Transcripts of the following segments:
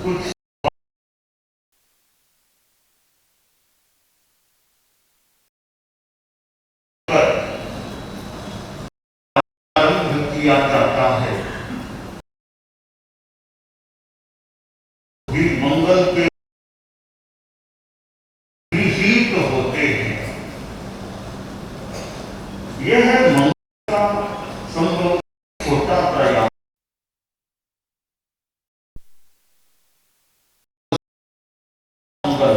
कुछ किया जाता है भी मंगल के विहित होते हैं। यह है मंगल का संभव छोटा प्रयास। मंगल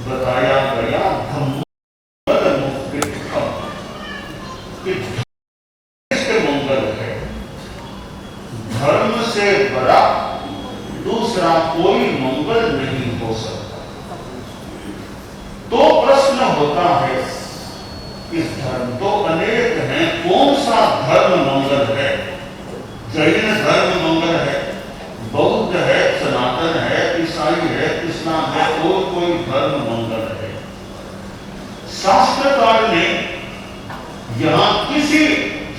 बताया गया धम्मल मुक्तिकम कि मंगल है। धर्म से बड़ा दूसरा कोई मंगल नहीं हो सकता। तो प्रश्न होता है, इस धर्म तो अनेक हैं, कौन सा धर्म मंगल है? जैन धर्म मंगल है, बौद्ध है, सनातन है, ईसाई है, कृष्णा है, और कोई धर्म मंगल है? शास्त्रकार ने यहां किसी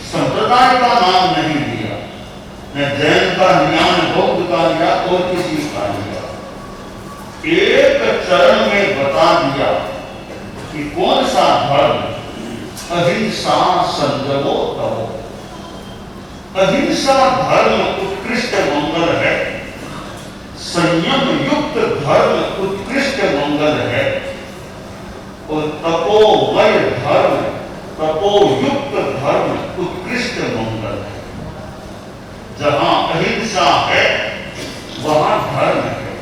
संप्रदाय का नाम नहीं दिया, न जैन का लिया, न बौद्ध का लिया, और किसी का लिया। एक चरण में बता दिया कि कौन सा धर्म अहिंसा संजमो तमो। अहिंसा धर्म उत्कृष्ट मंगल है, संयम युक्त धर्म उत्कृष्ट मंगल है, और तपोमय धर्म, तपोयुक्त धर्म उत्कृष्ट मंगल है। जहां अहिंसा है वहां धर्म है,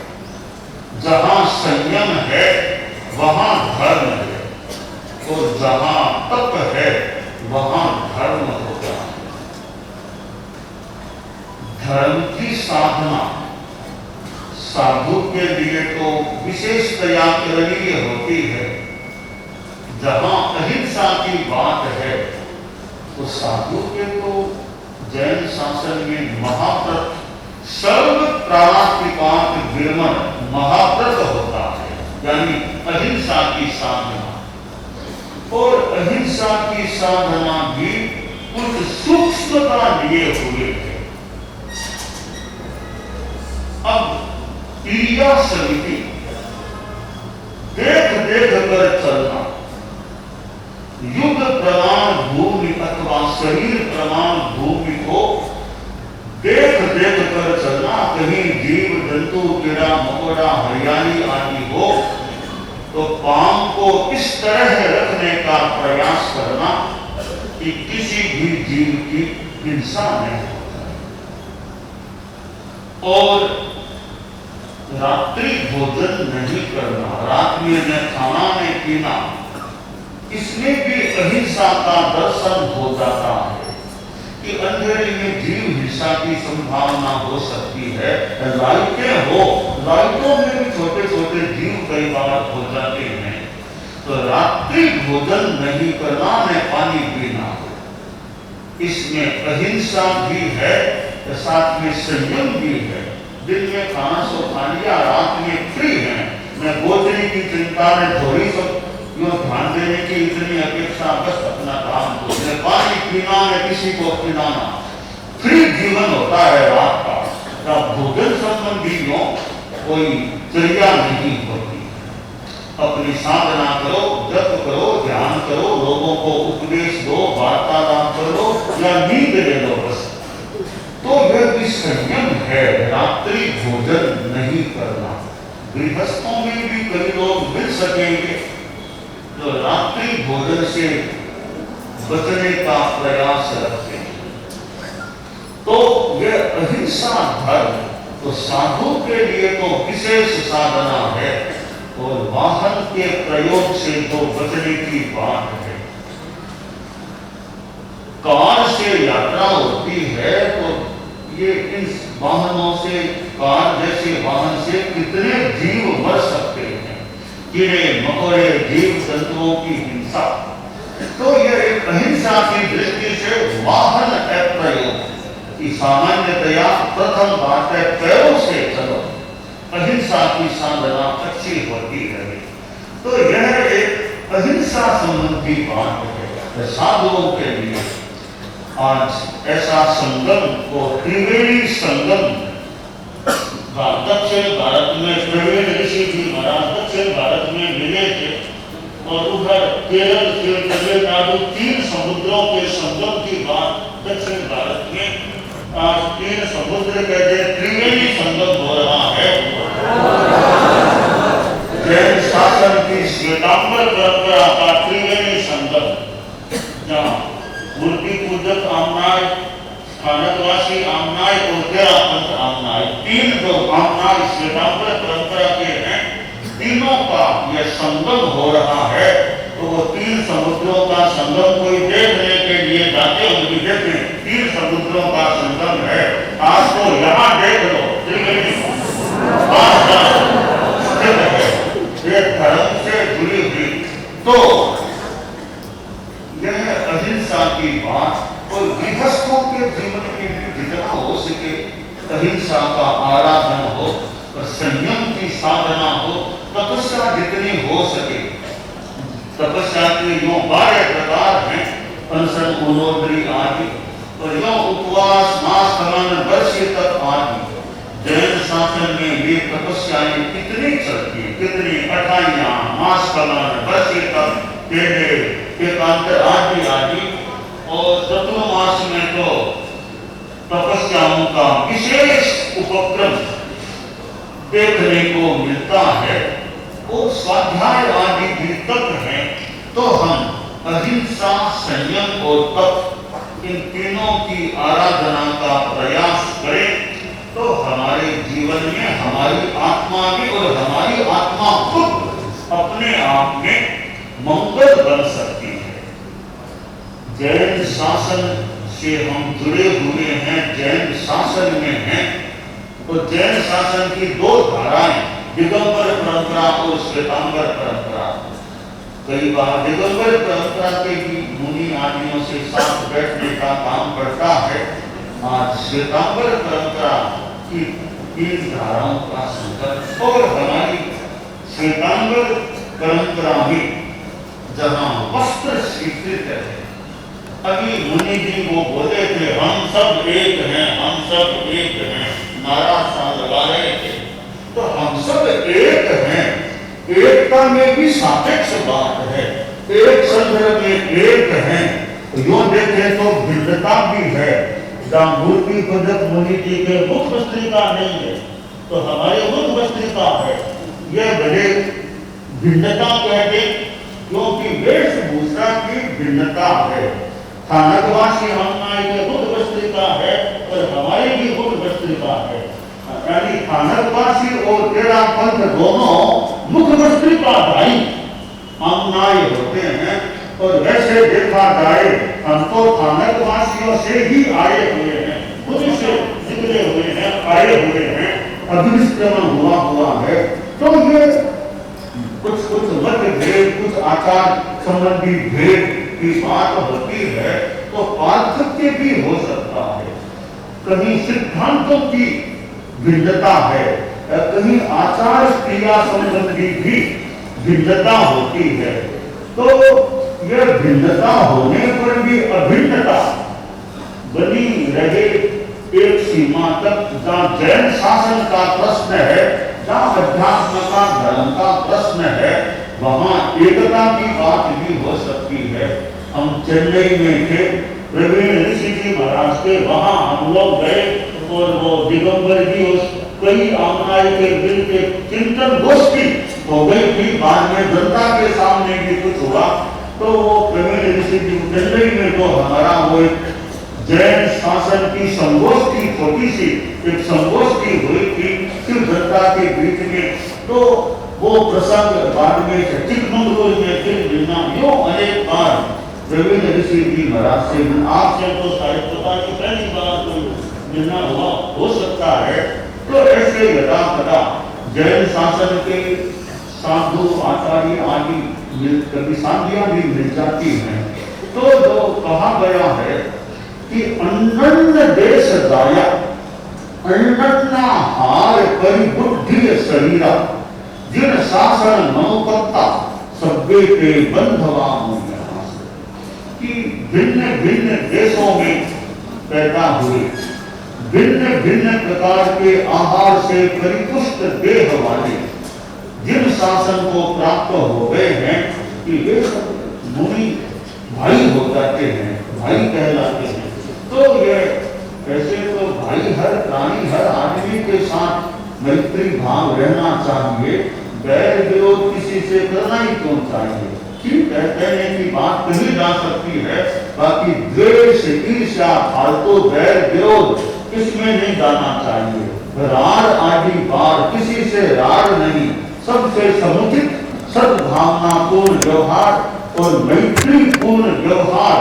जहां संयम है वहां धर्म है, और जहां तप है वहां धर्म होता है। धर्म की साधना साधु के लिए तो विशेषतया करणीय होती है। जहां अहिंसा की बात है तो साधु के तो जैन शासन में महाव्रत, सर्व प्राणात्मिकांत विरमण महाव्रत होता है, यानी अहिंसा की साधना। और अहिंसा की साधना भी कुछ सूक्ष्मता लिए हुए है। अब क्रिया समिति देख देख कर चलना, युद्ध प्रमाण भूमि अथवा शरीर प्रमाण भूमि को देख देख कर चलना। कहीं जीव जंतु, कीड़ा मकोड़ा, हरियाली आदि हो तो पांव को इस तरह रखने का प्रयास करना कि किसी भी जीव की हिंसा नहीं हो। और रात्रि भोजन नहीं करना, रात में न खाना न पीना, इसमें भी अहिंसा का दर्शन हो जाता है कि अंधेरे में जीव हिंसा की संभावना हो सकती है। लाइटें हो, लाइटों में भी छोटे छोटे जीव कई बार हो जाते हैं। तो रात्रि भोजन नहीं करना, न पानी पीना, इसमें अहिंसा भी है, साथ में संयम भी है। दिन में खाना सो खा लिया, रात में फ्री है, न गोचरी की चिंता, न थोड़ी सब ध्यान देने की इतनी अपेक्षा, बस अपना काम को, न पानी पीना, न किसी को खिलाना, फ्री जीवन होता है रात का। तब भोजन संबंधी कोई क्रिया नहीं होती। अपनी साधना करो, जप करो, ध्यान करो, लोगों को उपदेश दो, वार्तालाप करो या नींद ले लो, बस। तो यह भी संयम है, रात्रि भोजन नहीं करना। गृहस्थों में भी कई लोग मिल सकेंगे तो रात्रि भोजन से बचने का प्रयास रखते हैं। तो यह अहिंसा धर्म तो साधु के लिए तो विशेष साधना है, और वाहन के प्रयोग से तो बचने की बात है। कार से यात्रा होती है तो ये इन वाहनों से, कार जैसे वाहन से कितने जीव मर सकते हैं, कीड़े मकोड़े, जीव जंतुओं की हिंसा। तो यह एक अहिंसा की दृष्टि से वाहन अप्रयोग की सामान्यतया प्रथम बात है, पैरों से चलो, अहिंसा की साधना अच्छी होती है। तो यह एक अहिंसा संबंधी बात है साधुओं के लिए। आज ऐसा संगम को त्रिवेणी संगम दक्षिण भारत में प्रवीण ऋषि जी महाराज दक्षिण भारत में मिले थे और उधर केरल से तमिलनाडु 3 समुद्रों के संगम की बात दक्षिण भारत में आज 3 समुद्र कहते त्रिवेणी संगम हो रहा है। जैन शासन की श्वेतांबर परंपरा का त्रिवेणी संगम, जहाँ मूर्ति पूजक आमनाय, स्थानकवासी आमनाय और तेरापंथ आमनाय, 3 जो आमनाय श्वेतांबर परंपरा के हैं, तीनों का यह संगम हो रहा है। तो वो 3 समुद्रों का संगम कोई देखने के लिए जाते होंगे, देखें 3 समुद्रों का संगम है। आज तो यहाँ देख लो त्रिवेणी स्थित है, ये धर्म से जुड़ी हुई। तो यह अहिंसा की बात और गृहस्थों के जीवन में भी जितना हो सके अहिंसा का आराधन हो और संयम की साधना हो, तपस्या जितनी हो सके। तपस्या के यो 12 प्रकार हैं, अनशन, उनोद्री आदि, और यो उपवास, मास, कमन, वर्ष तक आदि। जैन शासन में ये तपस्याएं कितनी चलती है, कितनी कठाइयां, मास, कमन, वर्ष तक, तेरे एकांतर आदि आदि। और चतुर्मास में तो तपस्याओं का विशेष उपक्रम देखने को मिलता है। और स्वाध्याय आदि भी तत्व हैं। तो हम अहिंसा, संयम और तप, इन तीनों की आराधना का प्रयास करें तो हमारे जीवन में हमारी आत्मा में और हमारी आत्मा खुद अपने आप में मंगल बन सकती है। जैन शासन से हम जुड़े हुए हैं, जैन शासन में हैं। तो जैन शासन की 2 धाराएं, दिगंबर परंपरा और श्वेतांबर परंपरा। कई बार दिगंबर परंपरा के भी मुनि आदियों से साथ बैठने का काम पड़ता है। आज श्वेतांबर परंपरा की 3 धाराओं का संकल्प। और हमारी श्वेतांबर परंपरा में जहाँ वस्त्र स्वीकृत है, अभी मुनि जी वो बोले थे हम सब एक हैं, हम सब एक हैं, नारा सा लगा रहे थे। तो हम सब एक हैं, एकता में भी सापेक्ष बात है। एक संदर्भ में एक हैं, यो देखें तो भिन्नता भी है। जहाँ मूर्ति पूजक मुनि जी के मुख वस्त्रिका नहीं है, तो हमारे मुख वस्त्रिका है। यह भले भिन्नता कहते, क्योंकि वेशभूषा की भिन्नता है। स्थानकवासी आमनाय के मुख वस्त्रिका है और हमारी भी मुख वस्त्रिका है। यानी स्थानकवासी और तेरापंथ दोनों मुख वस्त्रिकाधारी आमनाय होते हैं। और वैसे देखा जाए हम तो स्थानकवासियों से ही आए हुए हैं, खुद से निकले हुए हैं, आए हुए हैं, अभिष्क्रमण हुआ है। तो ये कुछ मत भेद, कुछ आचार संबंधी भेद की बात होती है, तो पार्थक्य भी हो सकता है। कहीं सिद्धांतों की भिन्नता है, कहीं आचार क्रिया संबंधी भी भिन्नता होती है। तो यह भिन्नता होने पर भी अभिन्नता बनी रहे एक सीमा तक। जहाँ जैन शासन का प्रश्न है, जहाँ अध्यात्म का, धर्म का प्रश्न है, वहाँ एकता की बात भी हो सकती है। हम चेन्नई में थे, प्रवीण ऋषि जी महाराज के, वहाँ हम लोग गए और वो दिगंबर जी उस कई आमनाय के दिल के चिंतन गोष्ठी हो गई थी। बाद में जनता के सामने भी कुछ हुआ। तो वो प्रवीण ऋषि जी चेन्नई में तो हमारा वो जैन शासन की संगोष्ठी, छोटी सी एक संगोष्ठी हुई थी सिर्फ जनता के बीच में। तो वो प्रसंग बाद में चिकमंगलूर में फिर मिलना, यो अनेक बार प्रवीण ऋषि जी महाराज से आपसे तो शायद पता नहीं पहली बार कोई मिलना हुआ हो सकता है। तो ऐसे यदा कदा जैन शासन के साधु आचार्य आदि कभी शांतियां भी मिल जाती हैं। तो जो कहा गया है कि अन्नन्न देश दाया, अन्नन्ना हार करी बुद्धि शरीरा, जिन शासन मनोपत्ता सब्बे के बंधवा कि भिन्न भिन्न देशों में पैदा हुए, भिन्न भिन्न प्रकार के आहार से परिपुष्ट देह वाले जिन शासन को प्राप्त हो गए हैं कि वे सब मुनि भाई हो जाते हैं, भाई कहलाते हैं। तो ये ऐसे तो भाई हर प्राणी हर आदमी के साथ मैत्री भाव रहना चाहिए, बैर विरोध किसी से करना ही क्यों चाहिए। ठीक है, कहने की बात कही जा सकती है, बाकी द्वेष ईर्ष्या फालतू बैर विरोध किसमें नहीं जाना चाहिए। रार आदि बार किसी से रार नहीं, सबसे समुचित सद्भावनापूर्ण व्यवहार और मैत्रीपूर्ण व्यवहार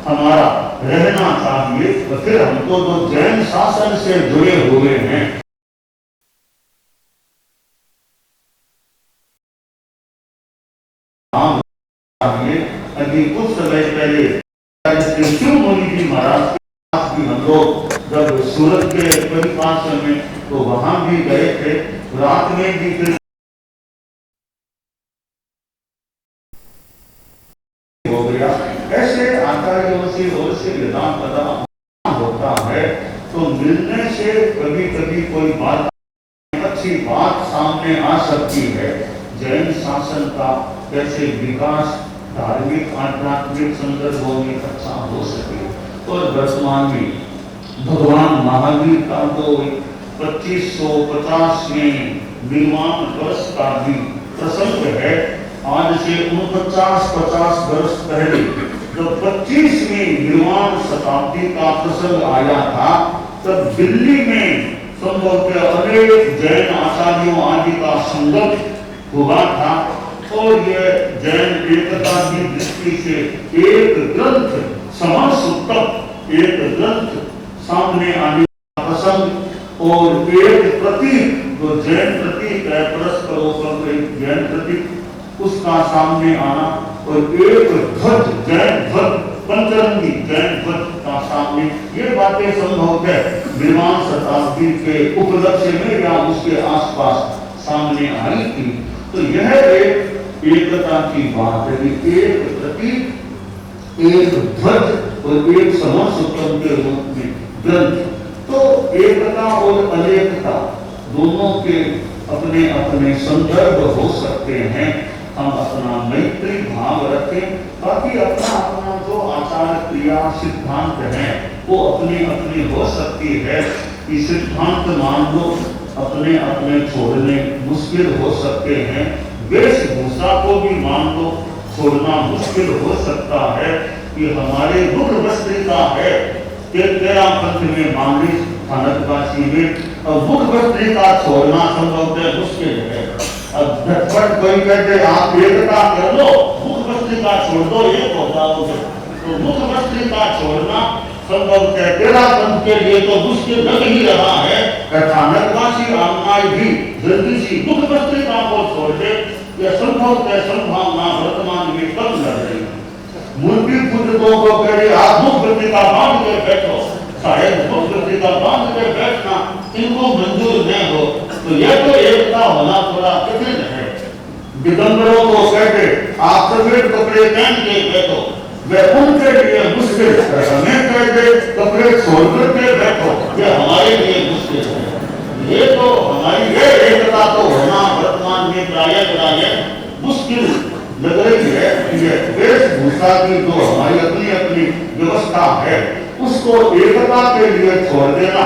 हमारा रहना चाहिए। तो फिर हमको जो जैन शासन से जुड़े हुए हैं, अभी कुछ समय पहले शिव मुनि जी महाराज भी हम लोग जब सूरत के परिपास में तो वहां भी गए थे, रात में भी फिर हो गया। ऐसे आचार्यों से और से वेदांत पता होता है तो मिलने से कभी कभी कोई बात अच्छी बात सामने आ सकती है। जैन शासन का कैसे विकास धार्मिक आध्यात्मिक संदर्भों में अच्छा हो सके। और वर्तमान में भगवान महावीर का तो 2550वें निर्वाण वर्ष का भी प्रसंग है। आज से 49-50 वर्ष पहले जब 25वीं निर्वाण शताब्दी का प्रसंग आया था, तब दिल्ली में संभवतः अनेक जैन आचार्यों आदि का संगम हुआ था और यह जैन एकता की दृष्टि से एक ग्रंथ समरसूत्रम, एक ग्रंथ सामने आने का प्रसंग और एक प्रतीक जो जैन प्रतीक है, परस्परों एक जैन प्रतीक, उसका सामने आना और एक ध्वज जैन ध्वज पंचरंगी जैन ध्वज का सामने, ये बातें संभव है निर्वाण शताब्दी के उपलक्ष्य में या उसके आसपास सामने आई थी। तो यह एक एकता की बात है कि एक प्रतीक, एक ध्वज और एक समरसूत्रम के रूप में ग्रंथ। तो एकता और अनेकता दोनों के अपने अपने संदर्भ हो सकते हैं। हम अपना मैत्री भाव रखें, बाकी अपना अपना जो आचार क्रिया सिद्धांत है वो अपनी अपनी हो सकती है। कि सिद्धांत मान लो अपने अपने छोड़ने मुश्किल हो सकते हैं, वेशभूषा को भी मान लो छोड़ना मुश्किल हो सकता है। कि हमारे मुख वस्त्रिका है तेरा पंथ में मांगली स्थानकवासी में और मुख वस्त्रिका छोड़ना संभव है, मुश्किल है। अब झटपट कोई कहते आप एकता कर लो, मुख वस्त्रिका छोड़ दो, एक हो जाओगे। तो मुख वस्त्रिका छोड़ना संभव है, तेरा पंथ के लिए तो मुश्किल लग ही रहा है। स्थानकवासी रामनाय भी जल्दी सी मुख वस्त्रिका को छोड़ दे, यह संभव है। संभावना वर्तमान में कम लग रही है। मूर्ति पूजकों को कहे आप मुख वस्त्रिका बांध के बैठो, शायद मुख वस्त्रिका बांध के बैठना इनको मंजूर न हो, तो यह तो एकता होना थोड़ा कठिन है। दिगंबरों को कहते आप सफेद कपड़े पहन के बैठो, वह उनके लिए मुश्किल है। हमें कहते कपड़े छोड़कर के बैठो, यह हमारे लिए मुश्किल है। ये तो हमारी ये एकता तो होना वर्तमान में प्राय मुश्किल लग रही है। वेशभूषा की जो हमारी अपनी अपनी व्यवस्था है उसको एकता के लिए छोड़ देना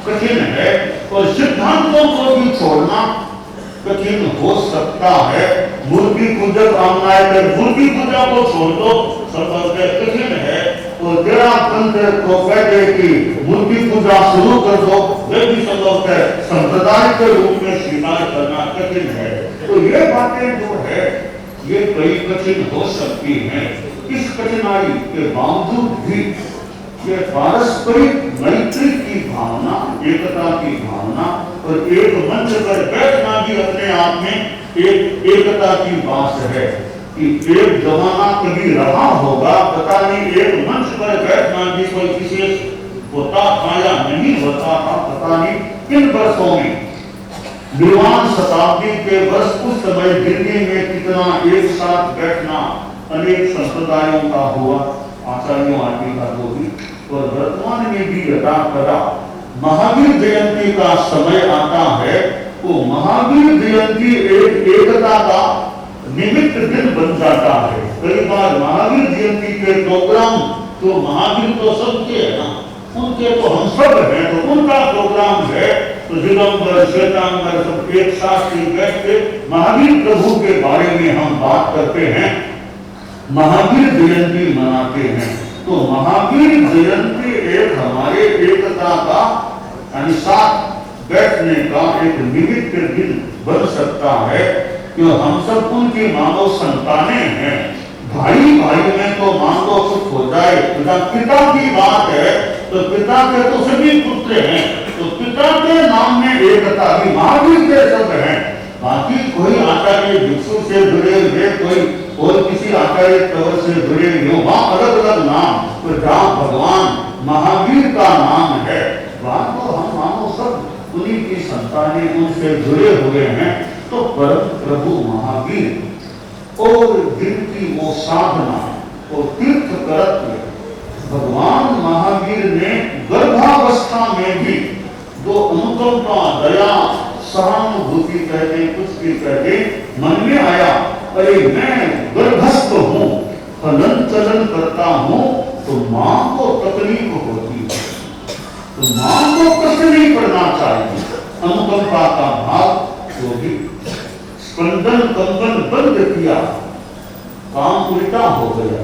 कठिन है और सिद्धांतों को भी छोड़ना कठिन हो सकता है। मूर्ति पूजक रामनाय में मूर्ति पूजा को छोड़ दो, संभव कठिन है। और तेरा पंथ को कहते कि मूर्ति पूजा शुरू कर दो, वे भी संभव है संप्रदाय के रूप में स्वीकार करना कठिन है। तो ये बातें जो है ये कई कठिन हो सकती हैं। इस कठिनाई के बावजूद भी ये पारस्परिक मैत्री की भावना, एकता की भावना और एक मंच पर बैठना भी अपने आप में एक एकता की बात है। कि एक जमाना कभी रहा होगा, पता नहीं एक मंच पर बैठना भी कोई विशेष होता था या नहीं होता था, पता नहीं किन वर्षों में निर्वाण शताब्दी के वर्ष उस समय दिल्ली में कितना एक साथ बैठना अनेक संप्रदायों का हुआ। आचार्यों आदि का वो भी, और वर्तमान में भी यथा कदा महावीर जयंती का समय आता है तो महावीर जयंती एक एकता का निमित्त दिन बन जाता है। कई बार महावीर जयंती के प्रोग्राम तो महावीर तो सबके है ना, उनके तो हम सब हैं, तो उनका प्रोग्राम है तो दिगंबर श्वेतांबर सब एक साथ बैठ के महावीर प्रभु के बारे में हम बात करते हैं, महावीर जयंती मनाते हैं। तो महावीर जयंती एक हमारे एकता का यानी साथ बैठने का एक निमित्त दिन बन सकता है, क्यों हम सब उनकी मानव संतानें हैं। भाई भाई में तो मान लो सुख हो जाए, पिता की बात है तो पिता के तो सभी पुत्र हैं, तो पिता के नाम में एकता भी महावीर के सब हैं। बाकी कोई आचार्य भिक्षु से जुड़े हुए, कोई और किसी आचार्य कवर से जुड़े हुए, वहां अलग अलग नाम, तो जहाँ भगवान महावीर का नाम है वहां तो हम मानो सब उन्हीं की संतानें, उनसे जुड़े हुए हैं। तो परम प्रभु महावीर और दिन की वो साधना और तीर्थ करत भगवान महावीर ने गर्भावस्था में भी जो अनुकंपा, दया, सहानुभूति कहते कुछ भी कहते मन में आया, अरे मैं गर्भस्थ हूँ, हलन चलन करता हूँ, तो मां को तकलीफ होती है, तो मां को कष्ट नहीं पड़ना चाहिए। अनुकंपा का भाव वो भी स्पंदन कंपन बंद किया, काम उल्टा हो गया,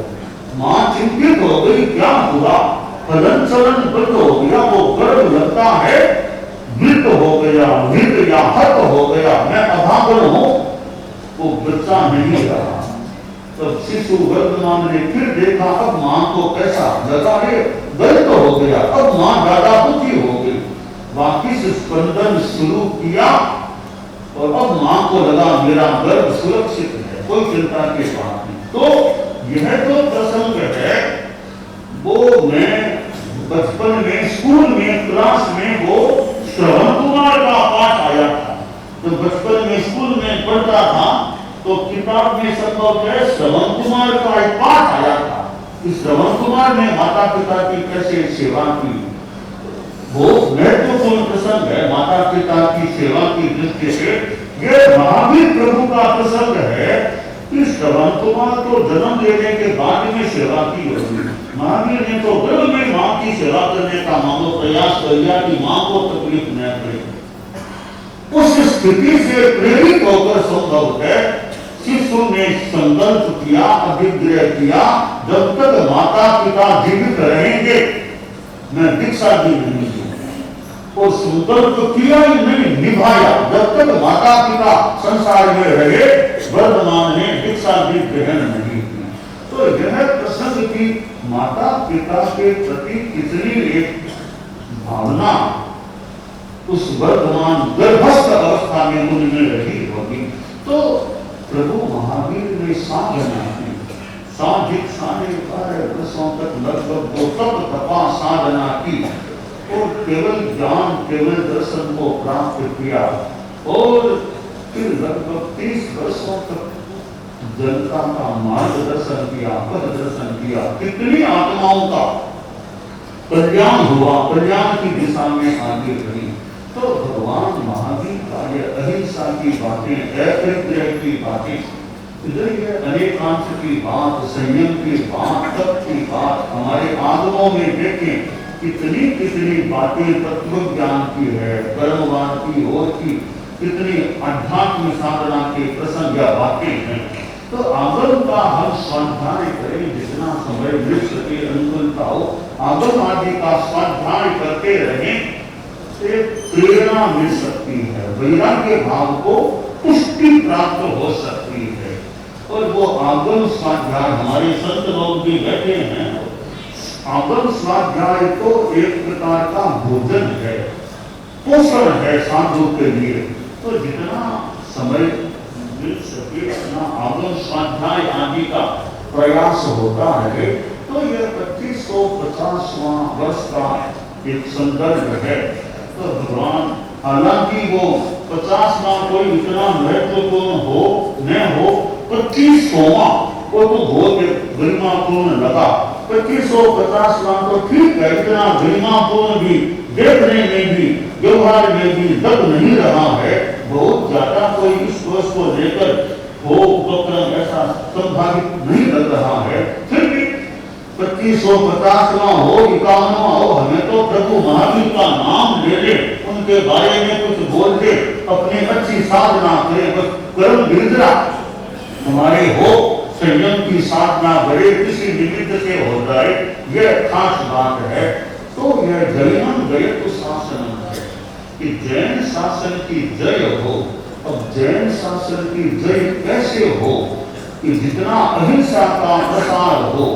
मां चिंतित हो गई, क्या हुआ, हलन चलन बंद हो गया, वो गर्भ लगता है मृत हो गया, मृत या हत हो गया, मैं अभागन हूं, वो बच्चा नहीं रहा। तब शिशु वर्धमान ने फिर देखा, अब मां को कैसा लगा, रे गलत हो गया, अब मां ज्यादा दुखी हो गई, वापिस स्पंदन शुरू किया और अब मां को लगा मेरा गर्भ सुरक्षित है, कोई चिंता की बात नहीं। तो यह जो प्रसंग है वो मैं बचपन में स्कूल में क्लास में वो श्रवण कुमार का पाठ आया था। तो बचपन में स्कूल में पढ़ता था तो किताब में संभव है श्रवण कुमार का एक पाठ आया था कि श्रवण कुमार ने माता पिता की कैसे सेवा की। वो महत्वपूर्ण प्रसंग है माता पिता की सेवा की दृष्टि से। यह महावीर प्रभु का प्रसंग है कि श्रवण कुमार को जन्म लेने के बाद में सेवा की होगी। महावीर ने तो गर्भ में मां की सेवा करने का मानो प्रयास कर लिया कि मां को तकलीफ न पड़े। उस स्थिति से प्रेरित होकर संभव है शिशु ने संकल्प किया, अभिग्रह किया, जब तक माता पिता जीवित रहेंगे मैं दीक्षा भी नहीं दूंगा। और संकल्प किया ही नहीं, निभाया। जब तक माता पिता संसार में रहे वर्धमान ने दीक्षा भी ग्रहण नहीं की। तो यह प्रसंग की माता पिता के प्रति कितनी एक भावना उस वर्धमान गर्भस्थ अवस्था में उनमें रही होगी। तो प्रभु महावीर ने साधना की, साधिक 12.5 वर्षों तक लगभग वो तप तपा साधना की और केवल ज्ञान केवल दर्शन को प्राप्त किया। और फिर लगभग 30 वर्षों तक जनता का मार्गदर्शन किया, पद दर्शन किया। कितनी आत्माओं का कल्याण हुआ, कल्याण की दिशा में आगे बढ़ी। तो भगवान महावीर का ये अहिंसा की बातें, अपरिग्रह की बातें, इधर ये अनेकांश की बात, संयम की बात, तप की बात, हमारे आगमों में देखें कितनी कितनी बातें तत्व ज्ञान की है, कर्मवाद की और की कितनी आध्यात्म साधना के प्रसंग या बातें हैं। तो आगम का हम स्वाध्याय करें, जितना समय मिल सके अनुकूलता हो, आगम आदि का स्वाध्याय करते रहें, प्रेरणा मिल सकती है, वैराग्य भाव को पुष्टि प्राप्त हो सकती है। और वो आगम स्वाध्याय हमारे संत लोग भी बैठे हैं। आगम स्वाध्याय तो एक प्रकार का भोजन है, पोषण है साधु के लिए। तो जितना समय मिल सके उतना आगम स्वाध्याय आदि का प्रयास होता है। तो यह 2550वां वर्ष का एक संदर्भ है। तो भगवान हालांकि वो 50वां कोई इतना महत्वपूर्ण हो न हो, 25वां वो तो बहुत गरिमापूर्ण लगा। 2550वां तो ठीक है, इतना गरिमापूर्ण भी देखने में भी व्यवहार में भी दब नहीं रहा है। बहुत ज्यादा कोई इस कोष को लेकर वो उपक्रम ऐसा संभावित नहीं लग रहा है। फिर भी 2550वां हो 51वां हो, हमें तो प्रभु महावीर का नाम ले ले, उनके बारे में कुछ बोल दे, अपनी अच्छी साधना करें, बस कर्म गिरधरा हमारे हो, संयम की साधना बड़े किसी निमित्त से हो जाए, यह खास बात है। तो यह जैनम जयतु शासनम है कि जैन शासन की जय हो। अब जैन शासन की जय कैसे हो कि जितना अहिंसा का प्रसार हो,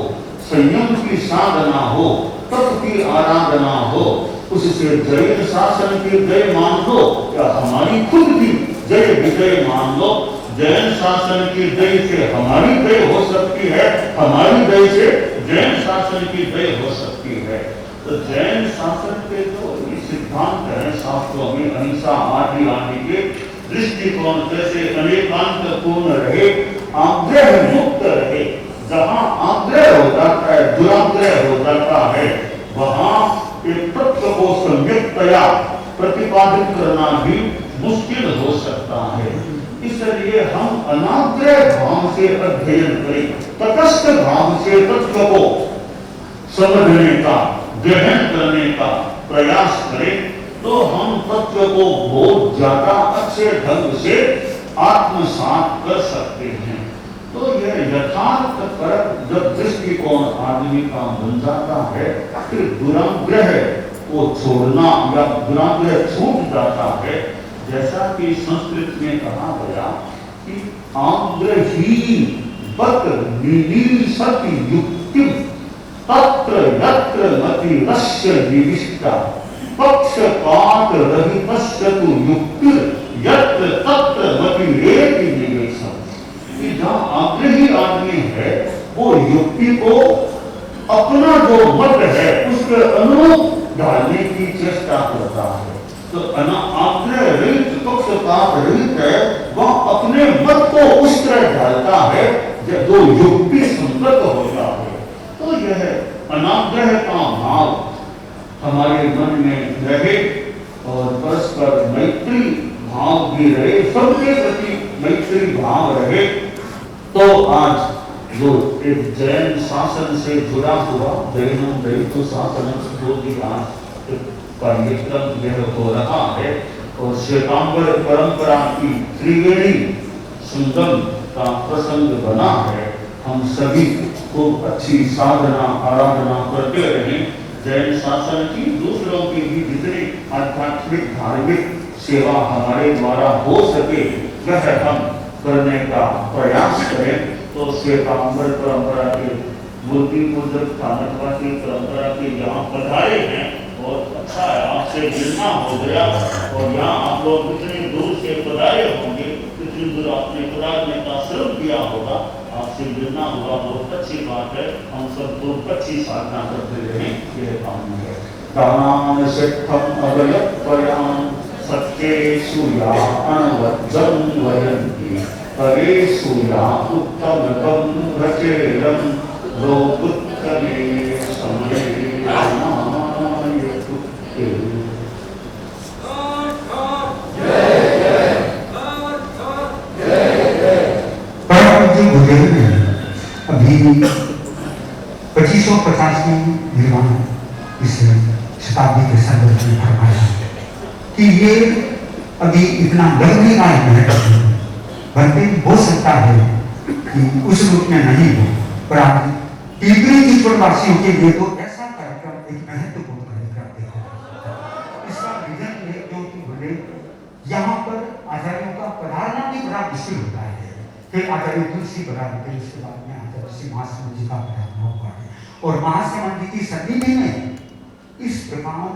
संयम की साधना हो, तप की आराधना हो, उससे जैन शासन की जय मान लो या हमारी खुद की जय विजय मान लो। जैन शासन की जय से हमारी जय हो सकती है, हमारी जय से जैन शासन की जय हो सकती है। तो जैन शासन के जो सिद्धांत है शास्त्रों में, अहिंसा आदि आदि के दृष्टिकोण कैसे अनेकांत पूर्ण रहे, आग्रह मुक्त रहे। जहाँ आग्रह हो जाता है, दुराग्रह हो जाता है, वहाँ एक तत्व को सम्यक्तया प्रतिपादित करना भी मुश्किल हो सकता है। इसलिए हम अनाग्रह भाव से अध्ययन करें, तटस्थ भाव से तत्व को समझने का, ग्रहण करने का प्रयास करें, तो हम तत्व को बहुत ज्यादा अच्छे ढंग से आत्मसात कर सकते हैं। तो यह यथार्थ परक जब दृष्टिकोण आदमी का बन जाता है, फिर दुराग्रह को छोड़ना या दुराग्रह छूट जाता है। जैसा कि संस्कृत में कहा गया कि आग्रही बत निलीसति युक्ति तत्र यत्र मति रस्य निविष्टा पक्षपात रहितस्य तु युक्ति यत्र तत्र मति रेति निवेशम। कि जहाँ आग्रही आदमी है वो युक्ति को अपना जो मत है उसके अनुरूप डालने की चेष्टा करता है। तो आग्रह रहित पक्षपात रहित है, वह अपने मत को उस तरह डालता है जो युक्ति संगत होता है। तो यह अनाग्रह का भाव हमारे मन में रहे और परस्पर मैत्री भाव भी रहे, सबके प्रति मैत्री भाव रहे। तो आज जो एक जैन शासन से जुड़ा हुआ जैनम जयतु शासन जो भी आज कार्यक्रम यह हो रहा है और श्वेतांबर परंपरा की त्रिवेणी संगम का प्रसंग बना है, हम सभी को अच्छी साधना आराधना करते रहें। जैन शासन की दूसरों की भी जितनी आध्यात्मिक धार्मिक सेवा हमारे द्वारा हो सके वह हम करने का प्रयास करें। तो श्वेतांबर परंपरा के मूर्ति पूजक स्थानकवासी परंपरा के यहाँ पधारे हैं, बहुत अच्छा है, आपसे मिलना हो गया। और यहाँ आप लोग कितनी दूर से पधारे होंगे, कितनी दूर आपने पधारने का श्रम किया होगा, आपसे मिलना होगा, बहुत अच्छी बात है। हम सब बहुत अच्छी साधना करते रहे, यह काम है। दानान सिद्धम अवयत्वयाम सत्येषु या अनवज्जं वयन्ति परेषु या उत्तमकं रचेरं लोकुत्तमे समये अभी 2550 निर्माण इस शताब्दी के संदर्भ में फरमाया कि ये अभी इतना गंभीर है, बल्कि हो सकता है कि उस रूप में नहीं हो, पर आज तीव्री ईश्वरवासियों के लिए तो ऐसा कार्यक्रम एक महत्वपूर्ण कार्यक्रम देखा। इसका रीजन है क्योंकि बोले यहाँ पर आचार्यों का पधारना भी बड़ा मुश्किल होता है। फिर आचार्य तुलसी बना देते, उसके बाद में आचार्य श्री महासमंद जी का पधारना हुआ है और महासमंद जी की सन्निधि में इस प्रकार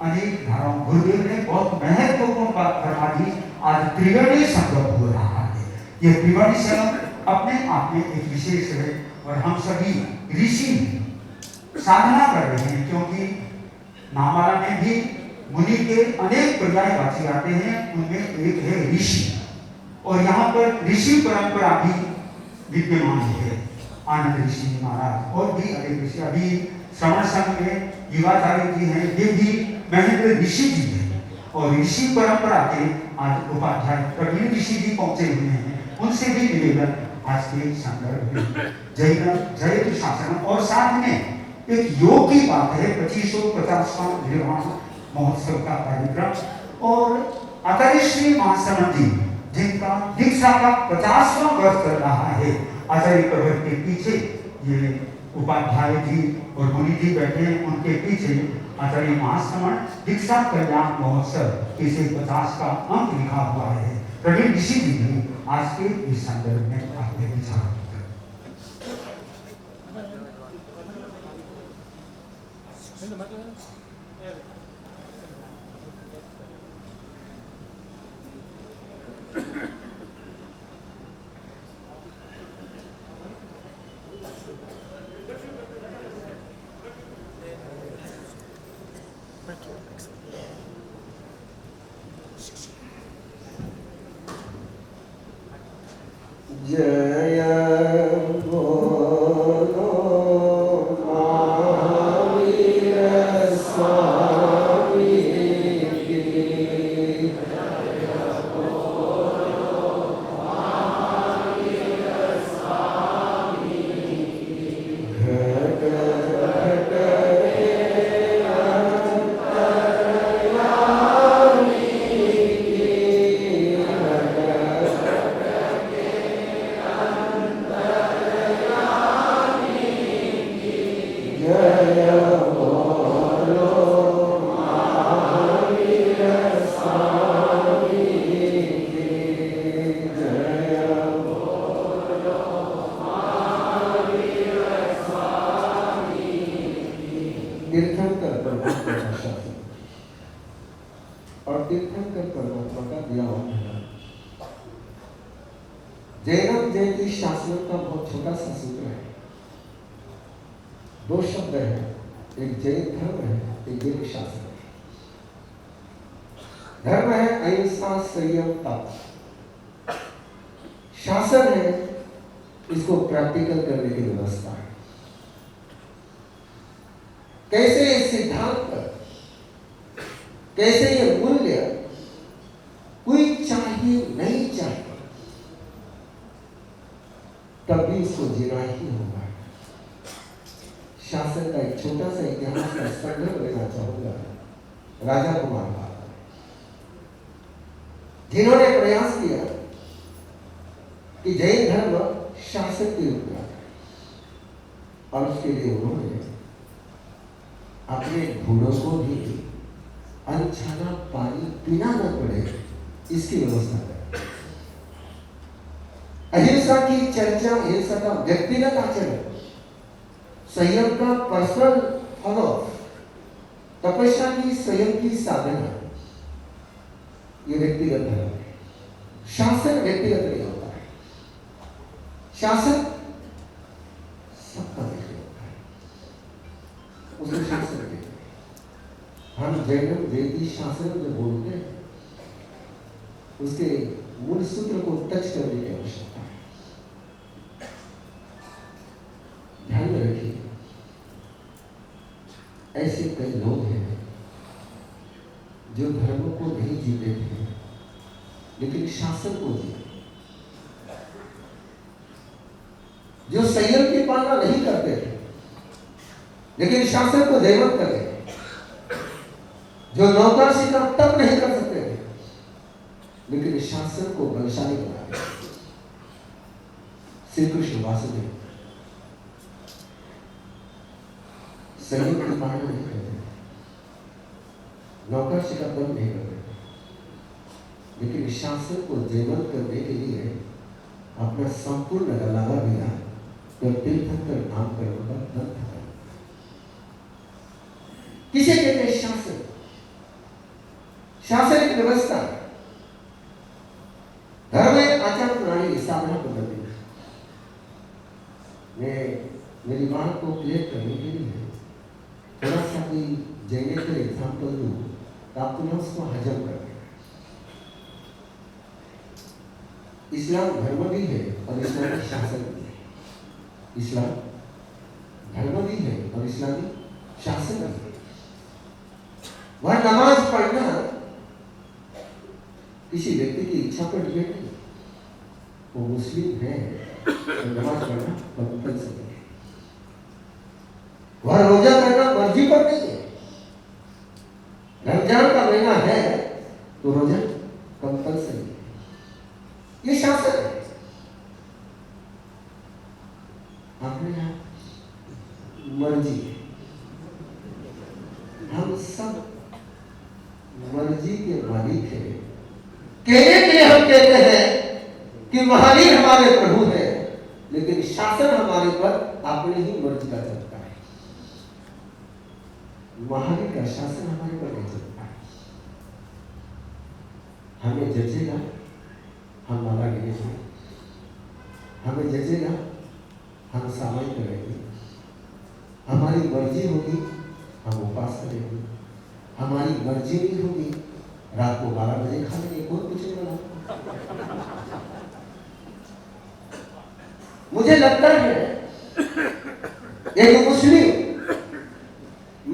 अनेक धाराओं गुरुदेव ने बहुत महत्वपूर्ण बात फरमा दी। आज त्रिवेणी संगम हो रहा है। ये त्रिवेणी संगम अपने आप में एक विशेष है और हम सभी ऋषि साधना कर रहे हैं, क्योंकि नामाला में भी मुनि के अनेक पर्यायवाची आते हैं, उनमें एक है ऋषि और यहाँ पर ऋषि परंपरा भी विद्यमान है। आनंद ऋषि महाराज और भी अनेक ऋषि, अभी श्रवण संघ में युवाचार्य जी हैं, ये भी महेंद्र ऋषि जी हैं और ऋषि परंपरा के आज उपाध्याय प्रवीण ऋषि जी पहुंचे हुए हैं, उनसे भी निवेदन आज के संदर्भ में जयंती शासन और साथ में एक योग की बात है, 2550वां निर्वाण महोत्सव का कार्यक्रम और आचार्य श्री महासनंद जी जिनका दीक्षा का 50वां वर्ष चल रहा है, आचार्य पर्वत के पीछे ये उपाध्याय जी और मुनि जी बैठे हैं, उनके पीछे आचार्य महासमण दीक्षा कल्याण महोत्सव इसे 50 का अंक लिखा हुआ है। प्रवीण ऋषि जी ने आज के इस संदर्भ में अपने विचार जय बोलो महावीर स्वामी की, जय बोलो महावीर स्वामी की, घट घट रे अंतर्यामी की, घट जय बोलो महावीर स्वामी की, जय बोलो महावीर स्वामी की। तीर्थंकर परमात्मा का शासन और तीर्थंकर परमात्मा का दिया हुआ है। जैनम जयंती शासन का बहुत छोटा सा सूत्र है, 2 शब्द है, एक जैन धर्म है, एक वैदिक शास्त्र है। धर्म है अहिंसा संयम तप, शासन है इसको प्रैक्टिकल करने की व्यवस्था है। कैसे ये सिद्धांत, कैसे ये मूल्य कोई चाहिए नहीं चाहिए, तभी इसको जीना ही होगा। शासन का एक छोटा सा इतिहास का संदर्भ लेना चाहूंगा। राजा कुमार का, जिन्होंने प्रयास किया कि जैन धर्म शासन के रूप में, और उसके लिए उन्होंने अपने घोड़ों को भी अनछाना पानी पीना न पड़े इसकी व्यवस्था करें। अहिंसा की चर्चा, अहिंसा का व्यक्तिगत आचरण, संयम का पर्सनल फॉलो, तपस्या की स्वयं की साधना, ये व्यक्तिगत धर्म है। शासन व्यक्तिगत नहीं होता है, शासन सबका व्यक्ति होता है, उसमें शासन के हम जैन वेदी शासन जो बोलते हैं उसके मूल सूत्र को टच करने की आवश्यकता है। ध्यान में रखिए, ऐसे कई लोग हैं जो धर्म को नहीं जीते थे लेकिन शासन को जीते, जो संयम की पालना नहीं करते थे लेकिन शासन को जयवंत करते, जो नौकरशाही का तप नहीं कर सकते थे लेकिन शासन को बलशाली बना। श्री कृष्ण वासुदेव संयम की पालना नहीं करते, नौकरशाही का तप नहीं करते, लेकिन शासन को जयवंत करने के लिए अपना संपूर्ण गलावा दिया तो तीर्थंकर नाम कर्म का ग्रंथ कर। किसे कहते हैं शासन? शासन एक व्यवस्था, धर्म एक आचार प्रणाली, साधना पद्धति। मैं मेरी बात को क्लियर करने के लिए थोड़ा सा भी जैनेतर एग्जाम्पल दूं तो आपको ना उसको हजम कर देगा। इस्लाम धर्म भी है और इस्लामिक शासन भी है। इस्लाम धर्म भी है और इस्लामी शासन भी है। वह नमाज पढ़ना किसी व्यक्ति की इच्छा पर डिपेंड नहीं, वो मुस्लिम है तो नमाज पढ़ना कंपल्सरी है। वह रोजा करना मर्जी पर नहीं है। रमजान का महीना है तो रोजा कंपल्सरी है, ये शासन है। आपने यहाँ मर्जी है, हम सब मर्जी के मालिक हैं। कहने के लिए हम कहते हैं कि महावीर हमारे प्रभु है, लेकिन शासन हमारे पर अपनी ही मर्जी का चलता है। महावीर का शासन हमारे पर नहीं चलता है। हमें जचेगा हम माला गिरेंगे, हमें जचेगा हम सामाई करेंगे, हमारी मर्जी होगी हम उपवास करेंगे, हमारी मर्जी नहीं होगी रात को 12 बजे खा लेंगे, कौन पूछेगा? मुझे लगता है एक मुस्लिम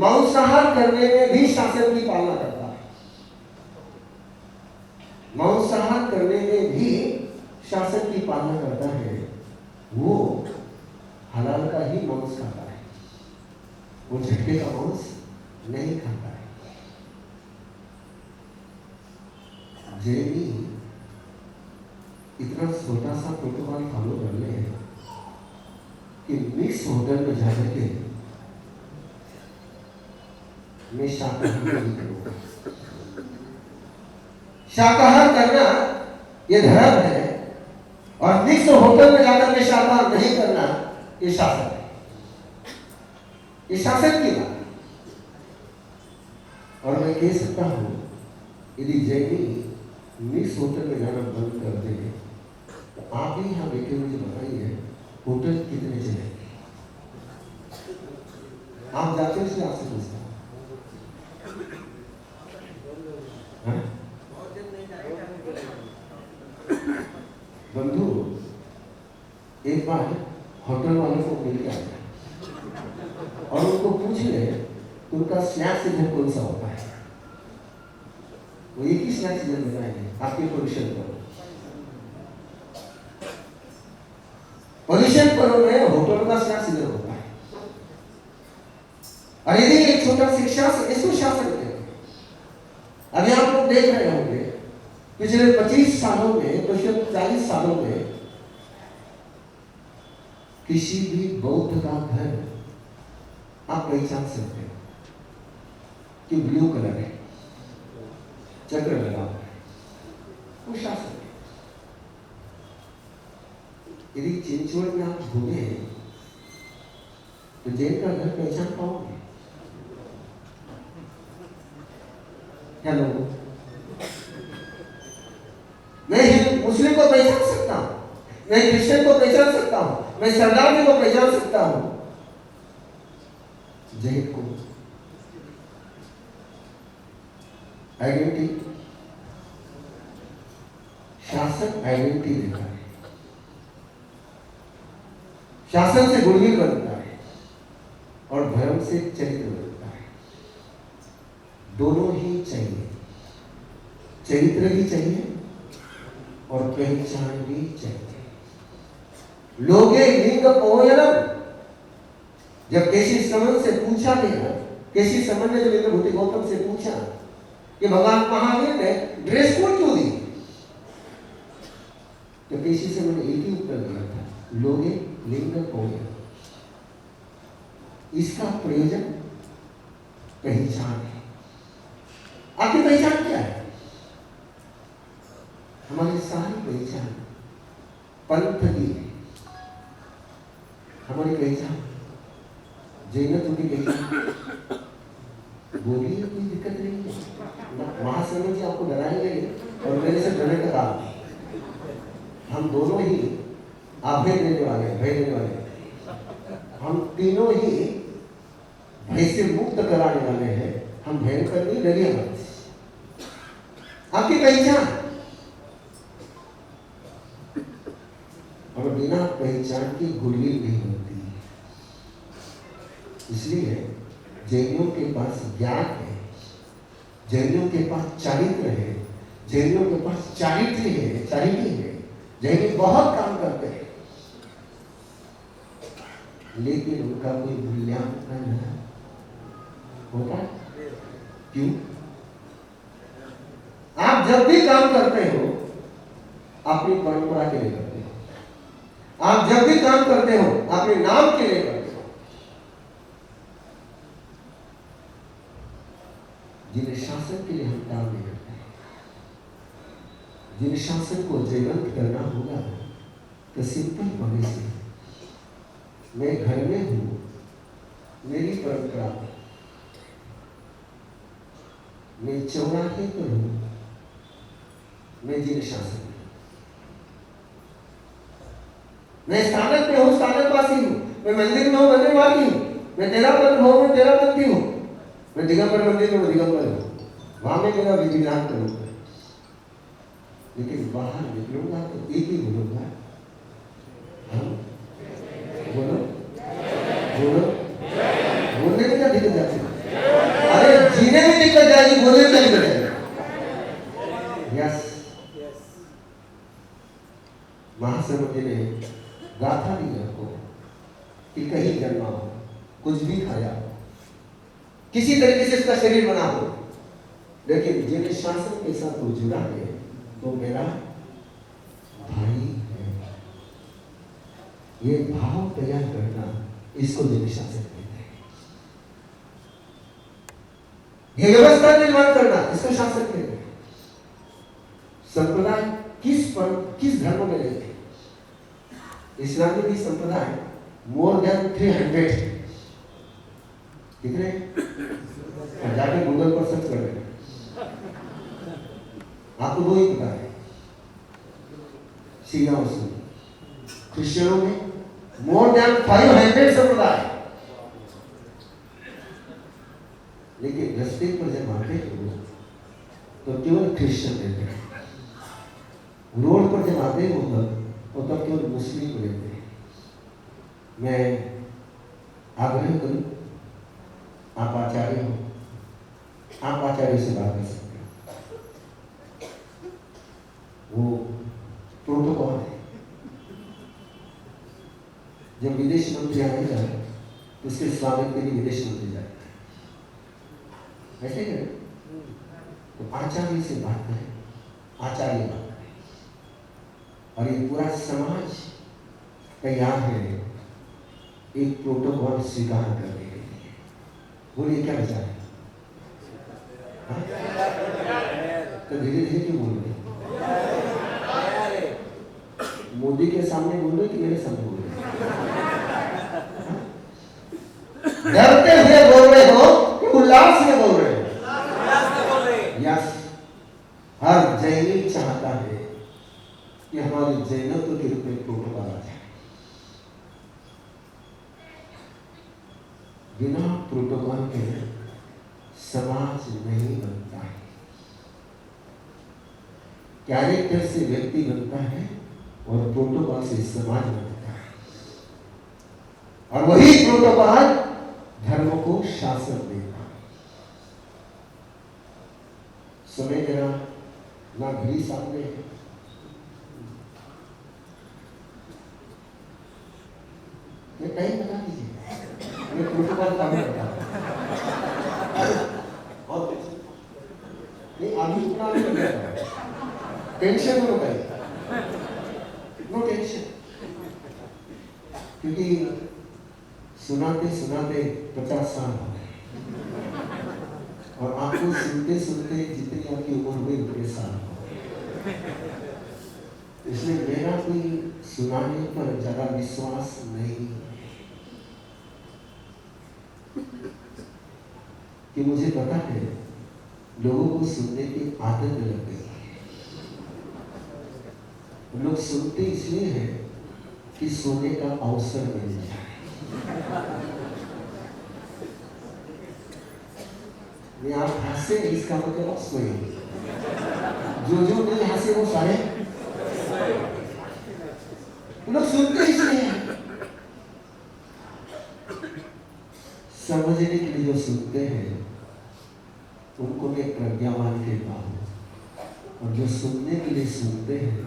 मांसाहार करने में भी शासन की पालना करता है। मांसाहार करने में भी शासन की पालना करता है। वो हलाल का ही मांस खाता है, वो झटके का मांस नहीं खाता है। जैनी इतना छोटा सा प्रोटोकॉल फॉलो कर ले कि मिक्स होटल में जाकर के मैं शाकाहार नहीं करूंगा। शाकाहार करना ये धर्म है और मिक्स होटल में जाकर के शाकाहार नहीं करना ये शासन है, ये शासन की बात है। और मैं कह सकता हूं यदि जैनी मिक्स होटल में जाना बंद कर दे तो आप ही यहाँ बैठे मुझे बताइए होटल कितने चलेंगे? आप जाते इसलिए आपसे पूछता हूं। बंधु एक बार होटल वाले को मिल के आया और उनको पूछ ले उनका स्नैक्स इधर कौन सा होता है। वो एक ही स्नैक्स इधर बताएंगे आपके पोजीशन पर। पोजीशन पर में होटल का स्नैक्स इधर होता है। और यदि एक छोटा शिक्षा इसको शासन कहते हैं। अभी आप लोग देख रहे होंगे पिछले 25 सालों में, पिछले 40 सालों में किसी भी बौद्ध का घर आप पहचान सकते हो कि ब्लू कलर है, चक्र लगा हुआ है, वो शासन है। यदि चिंचवड़ में आप घूमे तो जैन का घर पहचान पाओगे? हेलो, मैं मुस्लिम को पहचान सकता हूं, मैं क्रिश्चियन को पहचान सकता हूं, मैं सरदार जी को पहचान सकता हूं, जैन को आइडेंटिटी, शासन आइडेंटिटी देता है, शासन से गुणवीर बनता है और धर्म से चरित्र बनता है। दोनों ही चाहिए, चरित्र भी चाहिए और पहचान भी चाहिए। लोगे लिंग पोयनम, जब केशी समन से पूछा गया, केशी समन ने जब लिंग गौतम से पूछा कि भगवान महावीर ने ड्रेस कोड क्यों दी, तो केशी समन ने एक ही उत्तर दिया था, लोगे लिंग पोयनम। इसका प्रयोजन पहचान है। आपकी पहचान क्या है? हमारी सारी पहचान पंथ की है। हमारी पहचान जैनत्व की पहचान बोलिए, कोई दिक्कत नहीं है। महासंघ जी आपको डराएंगे और मेरे से डरने का काम नहीं। हम दोनों ही आभय देने वाले, भय देने वाले, हम तीनों ही भय से मुक्त कराने वाले हैं। हम भयंकर नहीं, डरिए मत। आपकी पहचान, और बिना पहचान की गुणवीर नहीं होती। इसलिए जैनियों के पास ज्ञान है, जैनियों के पास चारित्र है, जैनियों के पास चैरिटी है, जैनी बहुत काम करते हैं, लेकिन उनका कोई मूल्यांकन नहीं होता। क्यों? आप जब भी काम करते हो अपनी परंपरा के लिए करते हो, आप जब भी काम करते हो अपने नाम के लिए करते हो। जिन शासन के लिए हम काम नहीं करते, जिन शासन को जयवंत करना होगा तो सिंपल होने से मैं घर में हूं, मेरी परंपरा, मैं चौराहे पर हूं, मैं जिन शासन, मैं स्थानक पे हूं, स्थानकवासी हूं, मैं मंदिर में हूं, मंदिरवासी हूं, मैं तेरापंथ हूं, मैं तेरापंथी हूं, मैं दिगंबर मंदिर में दिगंबर हूं, वहां में मेरा विधि विधान करूंगा, लेकिन बाहर निकलूंगा तो एक ही बोलूंगा, हम बोलो बोलो, बोलने में क्या दिक्कत जाती है? अरे जीने में दिक्कत जाएगी, बोलने में क्या दिक्कत जाएगी? यस, महासमुद्र जी ने गाथा दी आपको कि कहीं जन्मा हो, कुछ भी खाया हो, किसी तरीके से इसका शरीर बना हो, लेकिन जिन शासन के साथ वो जुड़ा है तो मेरा भाई है। ये भाव तैयार करना, इसको जिन शासन कहते हैं। ये व्यवस्था निर्माण करना, इसको शासन कहते हैं। संप्रदाय किस धर्म में रहते हैं? इस्लामी भी संप्रदाय मोर देन 300 कितने? जाके गूगल पर सर्च कर लेना, आपको दो ही पता है, शिया और सुन्नी। क्रिश्चियनों में मोर देन 500 संप्रदाय, लेकिन रस्ते पर जब आते हो तो केवल क्रिश्चियन रहते हैं, रोड पर जब आते हो तब केवल मुस्लिम रहते हैं। मैं आग्रह करूं, आप आचार्य हो, आप आचार्य से बात कर सकते हो, वो प्रोटोकॉल है। जब विदेश मंत्री आने जाए तो उसके स्वागत के लिए विदेश मंत्री जाए, ऐसे करें तो आचार्य से बात करें, आचार्य बात करें, और ये पूरा समाज तैयार है एक प्रोटोकॉल स्वीकार करने के लिए। बोलिए क्या विचार है? तो धीरे धीरे क्यों बोल रहे? मोदी के सामने बोल रहे कि मेरे सामने बोल रहे? डरते हुए बोल रहे हो कि उल्लास में बोल रहे हो? यस, हर जैनी चाहता है कि हमारे जैनत्व के रूप में प्रोटोकॉल आ जाए। बिना प्रोटोकॉल के समाज नहीं बनता है। कैरेक्टर से व्यक्ति बनता है और प्रोटोकॉल से समाज बनता है, और वही प्रोटोकॉल धर्म को शासन देता है। समय जरा ना घड़ी सामने है, मैं कहीं बता दीजिए, मैं प्रोटोकॉल काम करता हूँ और नहीं अभी उतना नहीं करता, टेंशन में बताइए, नो टेंशन, क्योंकि सुनाते सुनाते 50 साल हो गए, और आपको सुनते सुनते जितनी आपकी उम्र हुई उतने साल हो गए, इसलिए मेरा कोई सुनाने पर ज्यादा विश्वास नहीं है कि मुझे पता है लोगों को सुनने की आदत लग गई है। लोग सुनते इसलिए हैं कि सोने का अवसर मिल जाए। मैं आप हंसे इसका मतलब सोए, जो नहीं हंसे वो सारे लोग सुनते इसलिए हैं। सुनते हैं उनको मैं प्रज्ञावान कहता हूँ, और जो सुनने के लिए सुनते हैं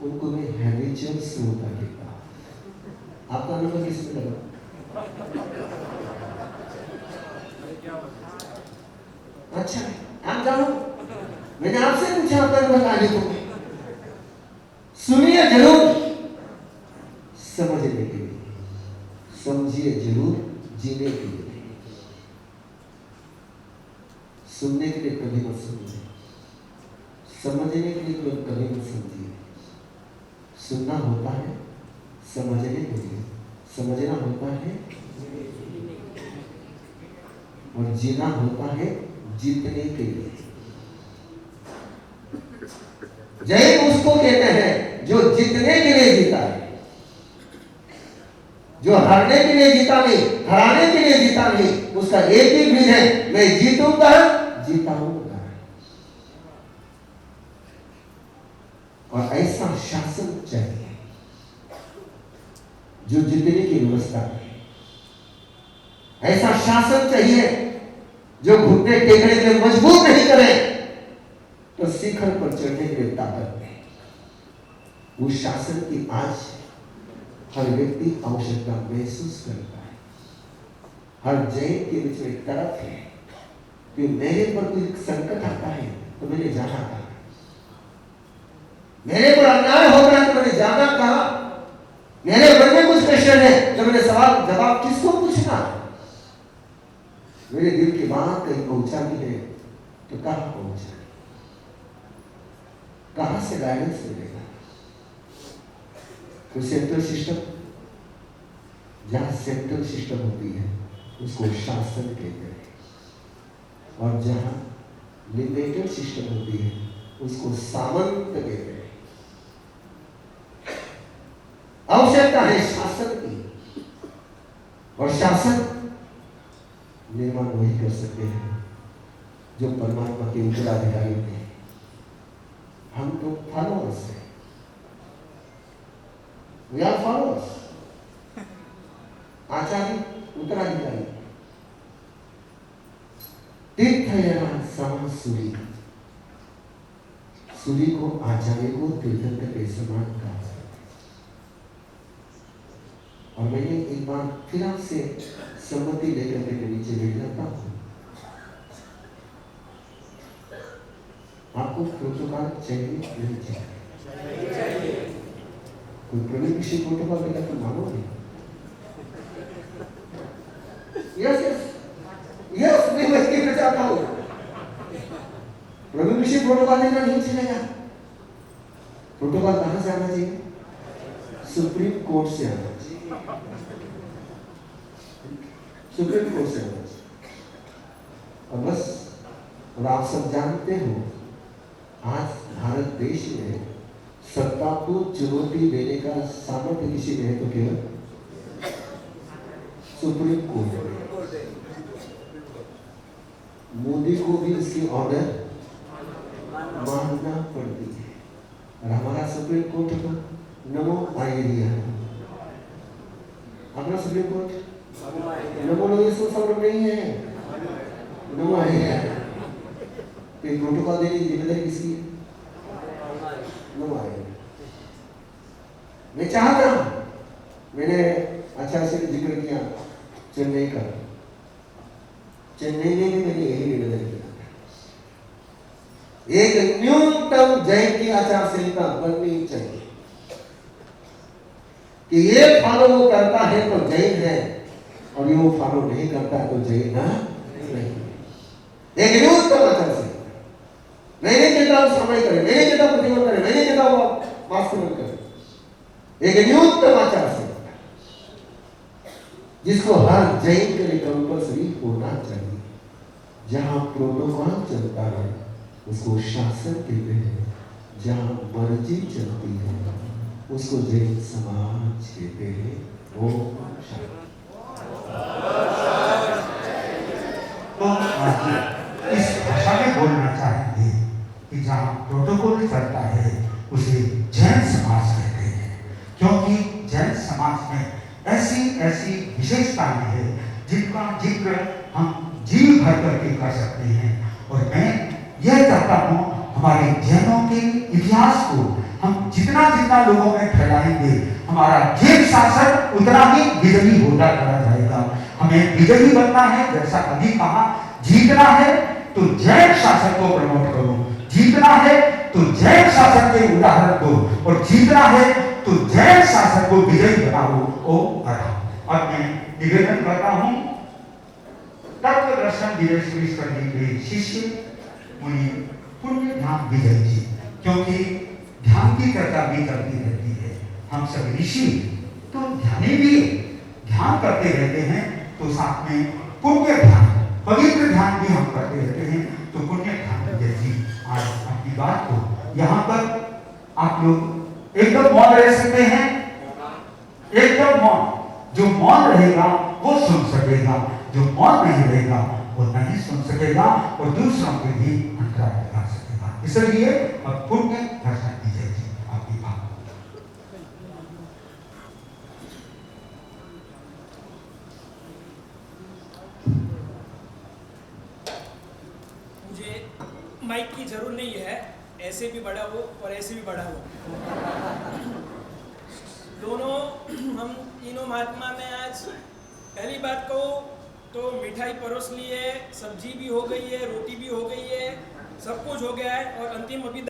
उनको मैं हैबिचुअल श्रोता कहता हूँ। आपका अनुभव किसमें लगा? अच्छा, आप जानो, मैंने आपसे पूछा आपका अनुभव आगे तो सुनिए जरूर समझने के लिए, समझिए जरूर जीने के लिए। सुनने के लिए कभी मत सुनिए, समझने के लिए कभी मत समझिए। सुनना होता है समझने के लिए, समझना होता है और जीना होता है जीतने के लिए। जय उसको कहते हैं जो जीतने के लिए जीता है, जो हारने के लिए जीता नहीं, हराने के लिए जीता नहीं। उसका एक ही ब्रीज है, मैं जीतूंगा जीताऊंगा। और ऐसा शासन चाहिए जो जीतने की व्यवस्था है। ऐसा शासन चाहिए जो घुटने टेकने के मजबूर नहीं करे तो शिखर पर चढ़ने के ताकत है। उस शासन की आज हर व्यक्ति आवश्यकता महसूस करता है। हर जैन के बीच में एक तरफ है कि मेरे पर कोई संकट आता है तो मैंने जाना था, मेरे पर अन्याय हो रहा है तो मैंने जाना कहा, मेरे मन में कुछ प्रश्न है तो मैंने सवाल जवाब किसको पूछना, मेरे दिल की बात कहीं पहुंचा भी है तो कहां पहुंचा, कहां से गाइडेंस मिलेगा। तो सेंट्रल सिस्टम, जहां सेंट्रल सिस्टम होती है उसको शासन कहते हैं, और जहां लिमिटेड सिस्टम होती है उसको सामंत कहते हैं। आवश्यकता है शासन की, और शासन निर्माण वही कर सकते हैं जो परमात्मा के उत्तराधिकारी होते हैं। हम तो फॉलोअर्स हैं, वी आर फॉलोअर्स। आचार्य उत्तराधिकारी, तीर्थयान समान सूरी, सूरी को आचार्य को तीर्थंकर के समान कहा जाता है। और मैंने एक बार फिर आपसे सम्मति लेकर के नीचे बैठ जाता हूं। आपको प्रोटोकॉल चाहिए नहीं चाहिए? कोई प्रवीण किसी प्रोटोकॉल देगा तो मानोगे? यस यस यस, मैं वही कहना चाहता हूं। प्रवीण किसी प्रोटोकॉल देना नहीं चलेगा। प्रोटोकॉल कहां से आना चाहिए? सुप्रीम कोर्ट से आना चाहिए, सुप्रीम कोर्ट से आना चाहिए। और बस, और आप सब जानते हो आज भारत देश में सत्ता को चुनौती देने का सामर्थ्य किसी में है तो केवल सुप्रीम कोर्ट। मोदी को भी उसकी ऑर्डर मानना पड़ती है, और हमारा सुप्रीम कोर्ट को नमो आएरिया, अपना सुप्रीम कोर्ट नमो लोग सब नहीं है, नमो आएरिया। प्रोटोकॉल देने की जिम्मेदारी किसकी है? नमो आएरिया। मैं चाहता हूं, मैंने अच्छा से जिक्र किया चेन्नई का, चेन्नई में भी मैंने यही निवेदन किया, एक न्यूनतम जैन की आचार संहिता बननी चाहिए कि ये फॉलो वो करता है तो जैन है, और ये वो फॉलो नहीं करता है तो जैन नहीं। एक न्यूनतम आचार संहिता, मैंने कहता हूं समय करे, मैंने कहता प्रतिबंध करे, मैंने कहता हूं मास्क बंद करे, एक न्यूनतम आचार संहिता जिसको हर जैन के लिए कंपल्सरी होना चाहिए। जहां प्रोटोकॉल चलता है उसको शासन कहते हैं, जहां मर्जी चलती है उसको जैन समाज कहते हैं। वो तो इस भाषा में बोलना चाहेंगे कि जहाँ प्रोटोकॉल चलता है उसे जैन समाज कहते हैं, क्योंकि जैन समाज में ऐसी ऐसी विशेषताएं हैं जिनका जिक्र हम जीव कर सकते हैं। और मैं यह चाहता हूँ हमारे जैनों के इतिहास को हम जितना जितना लोगों में फैलाएंगे, हमारा जैन शासन उतना ही विजयी होता चला जाएगा। हमें विजयी बनना है, जैसा अभी कहा, जीतना है तो जैन शासन को प्रमोट करो, जीतना है तो जैन शासन के उदाहरण दो, और जीतना है तो जैन शासन को विजयी बनाओ। ओ अरहम। अब मैं निवेदन करता हूं तत्व दर्शन विजय करने के शिष्य मुनि पुण्य ध्यान विजय जी, क्योंकि ध्यान की चर्चा भी चलती रहती है। हम सब ऋषि तो ध्यानी भी ध्यान करते रहते हैं, तो साथ में पुण्य ध्यान, पवित्र ध्यान भी हम करते रहते हैं। तो पुण्य ध्यान विजय जी, आज आपकी बात को यहाँ पर आप लोग एकदम मौन रह सकते हैं, एकदम मौन। जो मौन रहेगा वो सुन सकेगा, जो मौन नहीं रहेगा वो नहीं सुन सकेगा और दूसरों के भी अंतराय कर सकेगा। इसलिए अब पुण्य दर्शन विजय जी, आपकी बात। मुझे माइक की जरूर नहीं है, ऐसे भी बड़ा हो और ऐसे भी बड़ा हो। दोनों हम तीनों महात्मा में आज पहली बात कहूँ तो मिठाई परोस ली है, सब्जी भी हो गई है, रोटी भी हो गई है, सब कुछ हो गया है। और अंतिम अभी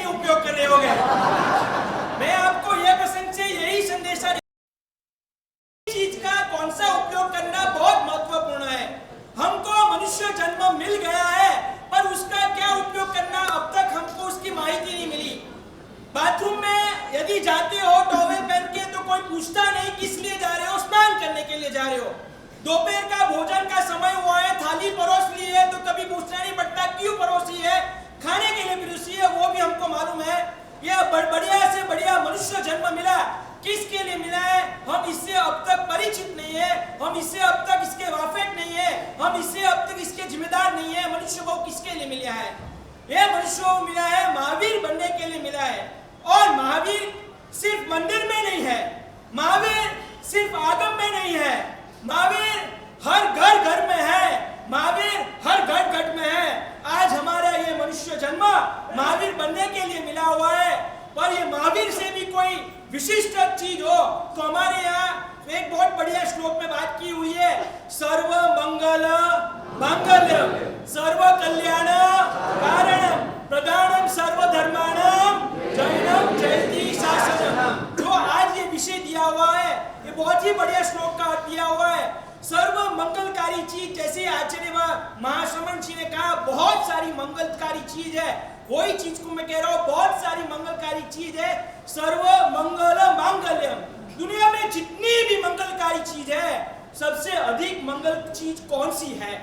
उपयोग कर रहे होंगे। मैं आपको यह प्रसंग से यही संदेशा चीज का कौन सा उपयोग करना बहुत महत्वपूर्ण है। हमको मनुष्य जन्म मिल गया है, पर उसका क्या उपयोग करना अब तक हमको उसकी माहिती नहीं मिली। बाथरूम में यदि जाते हो टॉवेल पहन के तो कोई पूछता नहीं किस लिए जा रहे हो, स्नान करने के लिए जा रहे हो। दोपहर का भोजन का समय हुआ है, थाली परोस ली है तो कभी पूछना नहीं पड़ता क्यों परोसी है, खाने के लिए परोसी है, वो भी हमको मालूम है। यह बढ़िया से बढ़िया मनुष्य जन्म मिला, किसके लिए मिला है हम इससे अब तक परिचित नहीं है, हम इससे अब तक इसके वाकिफ नहीं है, हम इससे अब तक इसके जिम्मेदार नहीं है। मनुष्य को किसके लिए मिला है? यह मनुष्य को मिला है महावीर बनने के लिए मिला है। और महावीर सिर्फ मंदिर में नहीं है, महावीर सिर्फ आगम में नहीं है, महावीर हर घर घर में है, महावीर हर घट घट में है। आज हमारा ये मनुष्य जन्म महावीर बनने के लिए मिला हुआ है। पर ये महावीर से भी कोई विशिष्ट चीज हो तो हमारे यहाँ एक बहुत बढ़िया श्लोक में बात की हुई है, सर्व मंगल मांगल्यम सर्व कल्याण कारणम प्रदानम सर्व धर्माणम जैनम जयति शासनम। जो आज ये विषय दिया हुआ है, ये बहुत ही बढ़िया श्लोक का दिया हुआ है। सर्व मंगलकारी चीज, जैसे आचार्य महाश्रमण जी ने कहा, बहुत सारी मंगलकारी चीज है, वही चीज को मैं कह रहा हूँ, बहुत सारी मंगलकारी चीज है। सर्व मंगल मांगल्यम, दुनिया में जितनी भी मंगलकारी चीज है, सबसे अधिक मंगल चीज कौन सी है?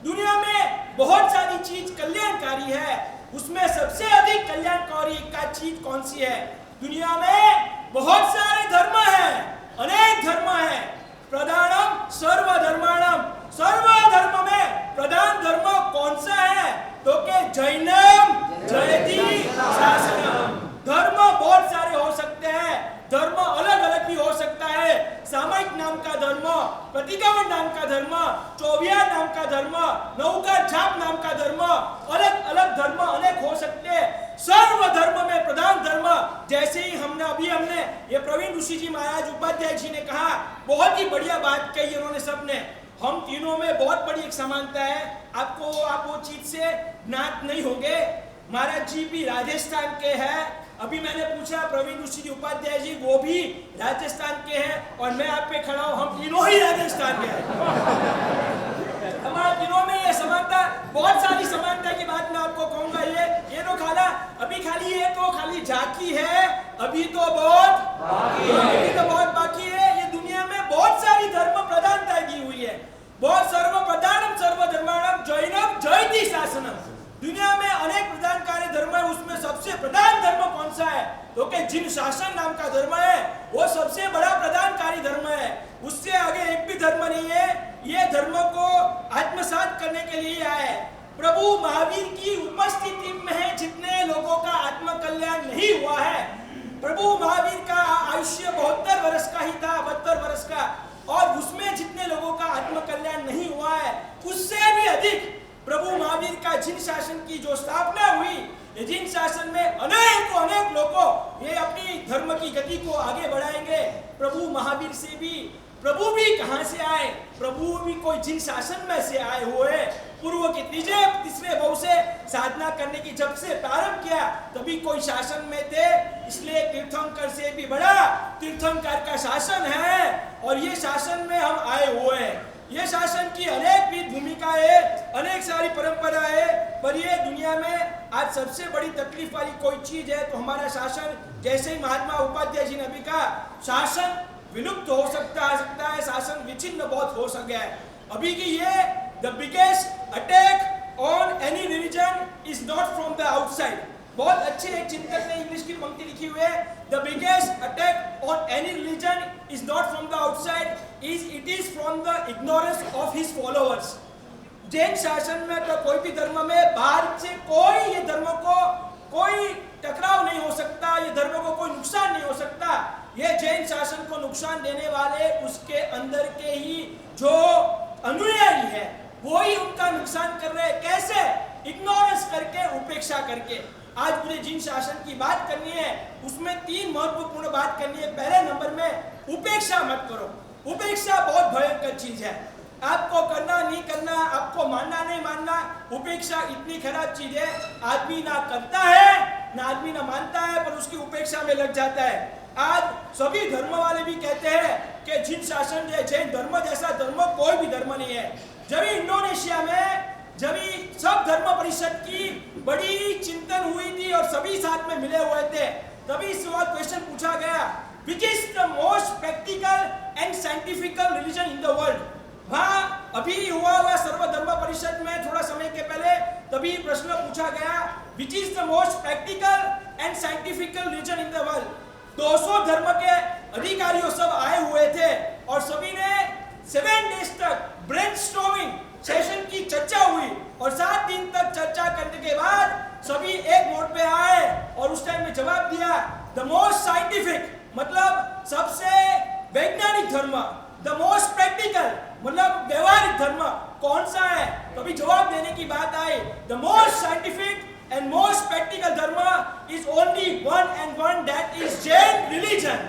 दुनिया में बहुत सारी चीज कल्याणकारी है, उसमें सबसे अधिक कल्याणकारी का चीज कौन सी है? दुनिया में बहुत सारे धर्म है, अनेक धर्म है, प्रधानम सर्व धर्माणम, सर्व धर्म में प्रधान धर्म कौन सा है? तो के जैनम जयति शासनम, धर्म बहुत सारे हो सकते हैं, धर्म अलग अलग भी हो सकता है। सामायिक नाम का धर्म, प्रतिगामन नाम का धर्म, चौबिया नाम का धर्म, नौका छाप नाम का धर्म, अलग अलग धर्म अनेक हो सकते हैं। सर्व धर्म में प्रधान धर्म, जैसे ही हमने ये प्रवीण ऋषि जी महाराज उपाध्याय जी ने कहा, बहुत ही बढ़िया बात कही उन्होंने सबने। हम तीनों में बहुत बड़ी एक समानता है। आप वो चीज से ज्ञात नहीं होंगे। महाराज जी भी राजस्थान के हैं। अभी मैंने पूछा प्रवीण ऋषि जी उपाध्याय जी, वो भी राजस्थान के हैं, और मैं आप पे खड़ा हूं, हम तीनों ही राजस्थान के हैं। हमारे तीनों में ये समानता, बहुत सारी समानता की बात मैं आपको कहूंगा। ये तो खाली ये तो खाली झांकी है, अभी तो बहुत बाकी है। ये दुनिया में बहुत सारी धर्म प्रधानता की हुई है। बहुत सर्वप्रधानम सर्वधर्माणाम जैनम जयति शासनम। दुनिया में अनेक प्रधानकारी धर्म है, उसमें सबसे प्रधान धर्म कौन सा है? तो कि जिन शासन नाम का धर्म है वो सबसे बड़ा प्रधानकारी धर्म है। उससे आगे एक भी धर्म नहीं है। ये धर्म को आत्मसात करने के लिए आए। प्रभु महावीर की उपस्थिति में जितने लोगों का आत्मकल्याण नहीं हुआ है, प्रभु महावीर का आयुष्य 72 वर्ष का ही था, 72 वर्ष का, और उसमें जितने लोगों का आत्मकल्याण नहीं हुआ है, उससे भी अधिक प्रभु महावीर का जिन शासन की जो स्थापना हुई, जिन शासन में अनेक लोगों ये अपनी धर्म की गति को आगे बढ़ाएंगे। प्रभु महावीर से भी, प्रभु भी कहां से आए? प्रभु भी कोई जिन शासन में से आए हुए। पूर्व के तीसरे भाव से साधना करने की जब से प्रारंभ किया, तभी कोई शासन में थे। इसलिए तीर्थंकर से भी बड़ा तीर्थंकर का शासन है, और ये शासन में हम आए हुए हैं। ये शासन की अनेक भी भूमिका है, अनेक सारी परंपरा है, पर ये दुनिया में आज सबसे बड़ी तकलीफ वाली कोई चीज है तो हमारा शासन, जैसे ही महात्मा उपाध्याय जी ने भी कहा, शासन विलुप्त हो सकता है, शासन विच्छिन्न बहुत हो सक गया है। अभी की ये the biggest attack on any religion is not from the outside. बहुत अच्छे एक चिंतक ने इंग्लिश की पंक्ति लिखी हुई है, the biggest attack on any religion is not from the outside, it is from the ignorance of his followers. Jain शासन में तो कोई भी धर्म में बाहर से कोई ये धर्म को कोई टकराव नहीं हो सकता, ये धर्म को कोई नुकसान नहीं हो सकता। ये जैन शासन को नुकसान देने वाले उसके अंदर के ही जो अनुयायी है, वो ही उनका नुकसान कर रहे हैं। कैसे? इग्नोरेंस करके, उपेक्षा करके। आज मुझे जिन शासन की बात करनी है उसमें 3 महत्वपूर्ण बात करनी है। पहले नंबर में उपेक्षा मत करो। उपेक्षा बहुत भयंकर चीज है। आपको करना नहीं करना, आपको मानना नहीं मानना, उपेक्षा इतनी खराब चीज है। आदमी ना करता है, ना आदमी ना मानता है, पर उसकी उपेक्षा में लग जाता है। आज सभी धर्म वाले भी कहते हैं कि जिन शासन जैन धर्म जैसा धर्म कोई भी धर्म नहीं है। जब इंडोनेशिया में जब सब धर्म परिषद की बड़ी चिंतन हुई थी और सभी साथ में मिले हुए थे, तभी इस क्वेश्चन पूछा गया, which is the most practical and scientifical religion in the world. वहां अभी हुआ सर्वधर्म परिषद में थोड़ा समय के पहले, तभी प्रश्न पूछा गया, which is the most practical and scientifical religion in the world. 200 धर्म के अधिकारियों सब आए हुए थे और सभी ने 7 डेज तक ब्रेनस्टॉर्मिंग सेशन की चर्चा हुई, और 7 दिन तक चर्चा करने के बाद सभी एक मोड पे आए और उस टाइम में जवाब दिया, द मोस्ट साइंटिफिक मतलब सबसे वैज्ञानिक धर्म, द मोस्ट प्रैक्टिकल मतलब व्यवहारिक धर्म कौन सा है? तभी जवाब देने की बात आई, the most scientific and most practical dharma is only one and one, that is Jain religion.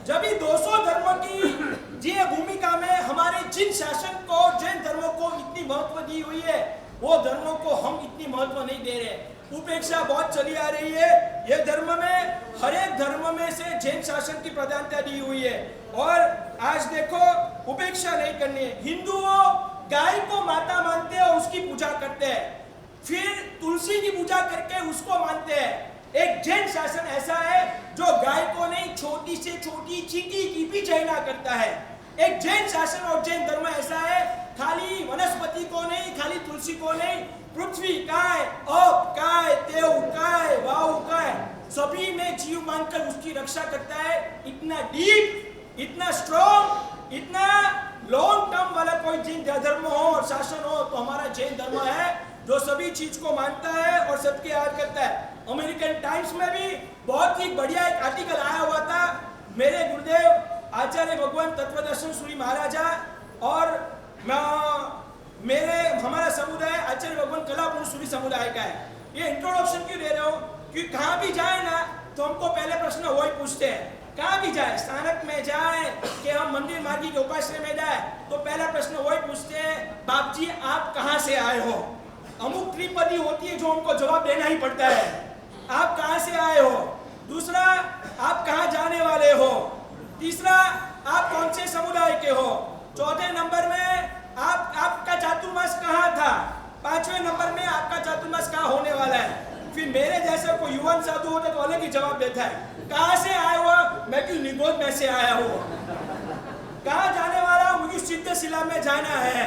जब 200 धर्म की ये भूमिका में हमारे जिन शासन को, जैन धर्म को इतनी महत्व दी हुई है, वो धर्मों को हम इतनी महत्व नहीं दे रहे। उपेक्षा बहुत चली आ रही है। ये धर्म में हर एक धर्म में से जैन शासन की प्रधानता दी हुई है, और आज देखो उपेक्षा नहीं करनी है। हिंदुओं गाय को माता मानते हैं और उसकी पूजा करते हैं, फिर तुलसी की पूजा करके उसको मानते हैं। एक जैन शासन ऐसा है जो गाय को नहीं, छोटी से छोटी चींटी की भी चयना करता है। एक जैन शासन और जैन धर्म ऐसा है, खाली वनस्पति को नहीं, खाली तुलसी को नहीं, पृथ्वी काय, अप काय, तेव काय, वायु काय, सभी में जीव मानकर उसकी रक्षा करता है। इतना डीप, इतना स्ट्रॉन्ग, इतना लॉन्ग टर्म वाला कोई जैन धर्म हो और शासन हो तो हमारा जैन धर्म है। जो सभी चीज को मानता है और सबकी याद करता है। अमेरिकन टाइम्स में भी बहुत ही बढ़िया एक आर्टिकल आया हुआ था। मेरे गुरुदेव आचार्य भगवान तत्वदर्शन सूरी महाराजा और हमारा समुदाय आचार्य भगवान कलापुर सूरी समुदाय का है। ये इंट्रोडक्शन क्यों दे रहे हो? क्योंकि कहाँ भी जाए ना तो हमको पहले प्रश्न वही पूछते हैं, कहाँ भी जाए, स्थानक में जाए कि हम मंदिर मार्गी के उपाश्रय में जाए तो पहला प्रश्न वही पूछते हैं, बाप जी आप कहाँ से आए हो? अमुक त्रिपदी होती है जो हमको जवाब देना ही पड़ता है, आप कहाँ से आए हो? दूसरा, आप कहाँ जाने वाले हो? तीसरा, आप कौन से समुदाय के हो? चौथे नंबर में आपका चातुर्मास कहाँ था? पांचवें नंबर में आपका चातुर्मास कहाँ होने वाला है? फिर मेरे जैसा कोई युवान साधु होता तो अलग ही जवाब देता है, कहाँ से आया हुआ? मैं क्यों निगोद में से आया हूँ। कहाँ जाने वाला? मुझे सिद्ध शिला में जाना है।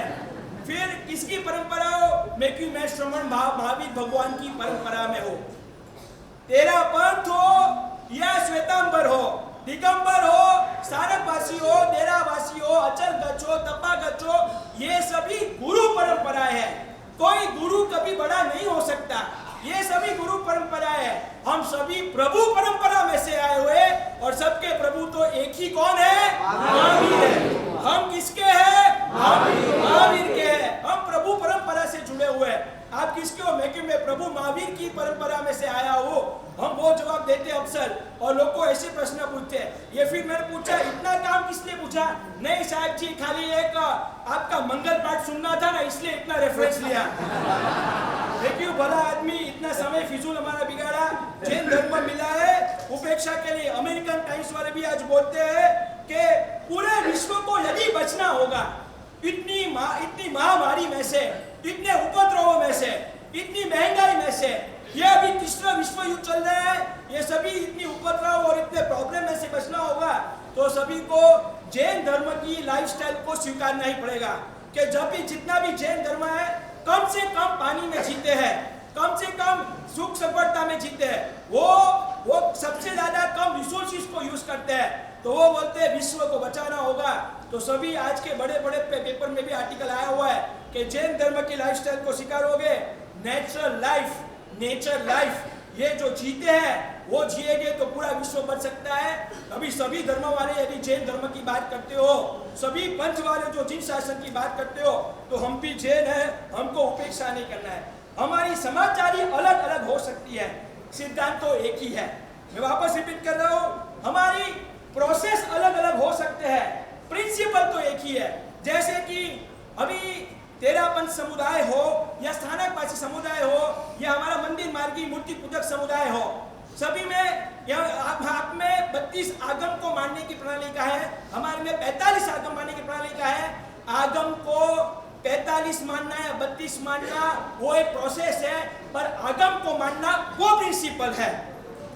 फिर किसकी परंपरा हो? मैं श्रवण महावीर भगवान की परंपरा में हो। तेरा पंथ हो या श्वेतांबर हो, दिगंबर हो, सारकवासी हो, डेरावासी हो, अचल गच्छ हो, तपा गच्छ हो, ये सभी गुरु परंपरा है। कोई गुरु कभी बड़ा नहीं हो सकता, ये सभी गुरु परंपरा है। हम सभी प्रभु परंपरा में से आए हुए और सबके प्रभु तो एक ही कौन है? महावीर है। हम किसके हैं? महावीर के हैं। हम प्रभु परंपरा से जुड़े हुए हैं। आप किसके हो? मैं प्रभु महावीर की परंपरा में से आया हूँ। हम वो जवाब देते अक्सर और लोग को ऐसे प्रश्न पूछते हैं। ये फिर मैंने पूछा, इतना काम किस लिए पूछा? नहीं साहब जी, खाली एक आपका मंगल पाठ सुनना था ना, इसलिए इतना रेफरेंस लिया। देखिए भला आदमी इतना समय फिजूल हमारा बिगाड़ा। जैन धर्म मिला है उपेक्षा के लिए। अमेरिकन टाइम्स वाले भी आज बोलते हैं कि पूरे विश्व को यदि बचना होगा इतनी महामारी में से, इतने उपद्रवों में से, इतनी महंगाई में से, ये अभी तीसरा विश्व युद्ध चल रहा है, ये सभी इतनी उपद्रव और इतने प्रॉब्लम में से बचना होगा तो सभी को जैन धर्म की लाइफस्टाइल को स्वीकारना ही पड़ेगा कि जब भी जितना भी जैन धर्म है कम से कम पानी में जीते हैं, कम से कम सुख सफलता में जीते हैं, वो सबसे ज्यादा कम रिसोर्सेज को यूज करते हैं। तो वो बोलते हैं विश्व को बचाना होगा। तो सभी आज के बड़े बड़े पेपर में भी आर्टिकल आया हुआ है कि जैन धर्म की लाइफस्टाइल को स्वीकारोगे, नेचर लाइफ ये जो जीते हैं वो जिएंगे तो पूरा विश्व बच सकता है। अभी सभी धर्म वाले यदि जैन धर्म की बात करते हो, सभी पंथ वाले जो जिन शासन की बात करते हो, तो हम भी जैन है, हमको उपेक्षा नहीं करना है। हमारी समाचारी अलग अलग हो सकती है, सिद्धांत तो एक ही है। मैं वापस रिपीट कर रहा हूँ, हमारी प्रोसेस अलग अलग हो सकते हैं, प्रिंसिपल तो एक ही है। जैसे कि अभी तेरापंथ समुदाय हो या स्थानकवासी समुदाय हो या हमारा मंदिर मार्गी मूर्ति पूजक समुदाय हो, सभी में आप में 32 आगम को मानने की प्रणाली का है, हमारे में 45 आगम मानने की प्रणाली का है। आगम को 45 मानना है, 32 मानना वो एक प्रोसेस है, पर आगम को मानना वो प्रिंसिपल है।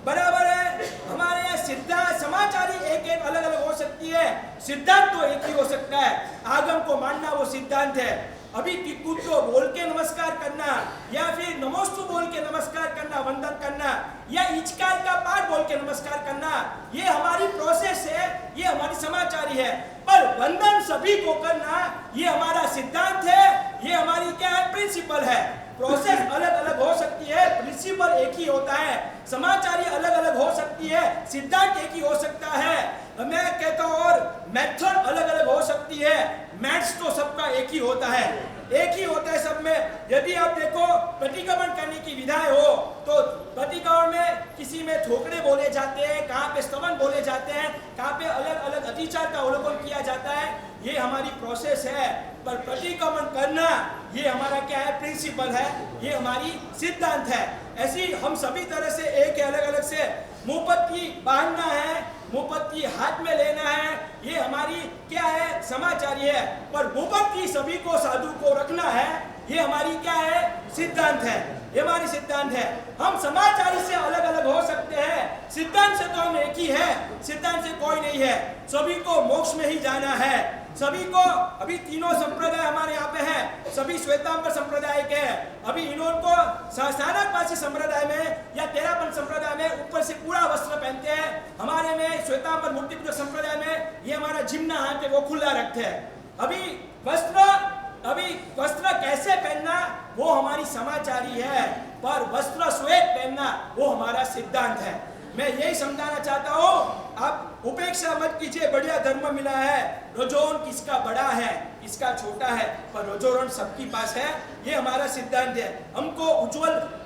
बराबर है। हमारे यहाँ सिद्धांत समाचारी एक एक अलग अलग हो सकती है, सिद्धांत तो एक ही हो सकता है। आगम को मानना वो सिद्धांत है। अभी टिक्कू तो बोल के नमस्कार करना या फिर नमोस्तु बोल के नमस्कार करना, वंदन करना, या इचकार का पाठ बोल के नमस्कार करना, ये हमारी प्रोसेस है, ये हमारी समाचारी है। पर वंदन सभी को करना ये हमारा सिद्धांत है, ये हमारी क्या है? प्रिंसिपल है। प्रोसेस अलग अलग हो सकती है, प्रिंसिपल एक ही होता है। समाचारी अलग अलग हो सकती है, सिद्धांत एक ही हो सकता है। मैं कहता हूँ और मेथड अलग अलग हो सकती है, मैथ्स तो सबका एक ही होता है, एक ही होता है सब में। यदि आप देखो प्रतिक्रमण करने की विधाएं हो तो प्रतिक्रमण में किसी में थोकड़े बोले जाते हैं, कहाँ पे स्तवन बोले जाते हैं, कहाँ पे अलग अलग अतिचार का अवलोकन किया जाता है, ये हमारी प्रोसेस है। पर प्रतिक्रमण करना ये हमारा क्या है? प्रिंसिपल है, ये हमारी सिद्धांत है। ऐसी हम सभी तरह से एक अलग अलग से मुंहपत्ती बांधना है, मुंहपत्ती हाथ में लेना है, ये हमारी क्या है? समाचारी है। पर मुंहपत्ती सभी को साधु को रखना है, ये हमारी क्या है? सिद्धांत है, ये हमारी सिद्धांत है। हम समाचारी से अलग अलग हो सकते हैं, सिद्धांत से तो हम एक ही है, सिद्धांत से कोई नहीं है। सभी को मोक्ष में ही जाना है, सभी को। अभी तीनों संप्रदाय हमारे यहाँ पे हैं, सभी श्वेतांबर संप्रदाय के हैं। अभी इनको स्थानकवासी संप्रदाय में या तेरापंथ संप्रदाय में ऊपर से पूरा वस्त्र पहनते हैं। हमारे में श्वेतांबर मूर्ति पूजक संप्रदाय में ये हमारा जिम्ना हाथ है वो खुला रखते हैं। अभी वस्त्र अभी वस्त्र कैसे पहनना वो हमारी समाचारी है, पर वस्त्र श्वेत पहनना वो हमारा सिद्धांत है। मैं यही समझाना चाहता हूँ, आप उपेक्षा मत कीजिए, बढ़िया धर्म मिला है। रजोगुण किसका बड़ा है, किसका छोटा है, पर रजोगुण सबके पास है, ये हमारा सिद्धांत है। हमको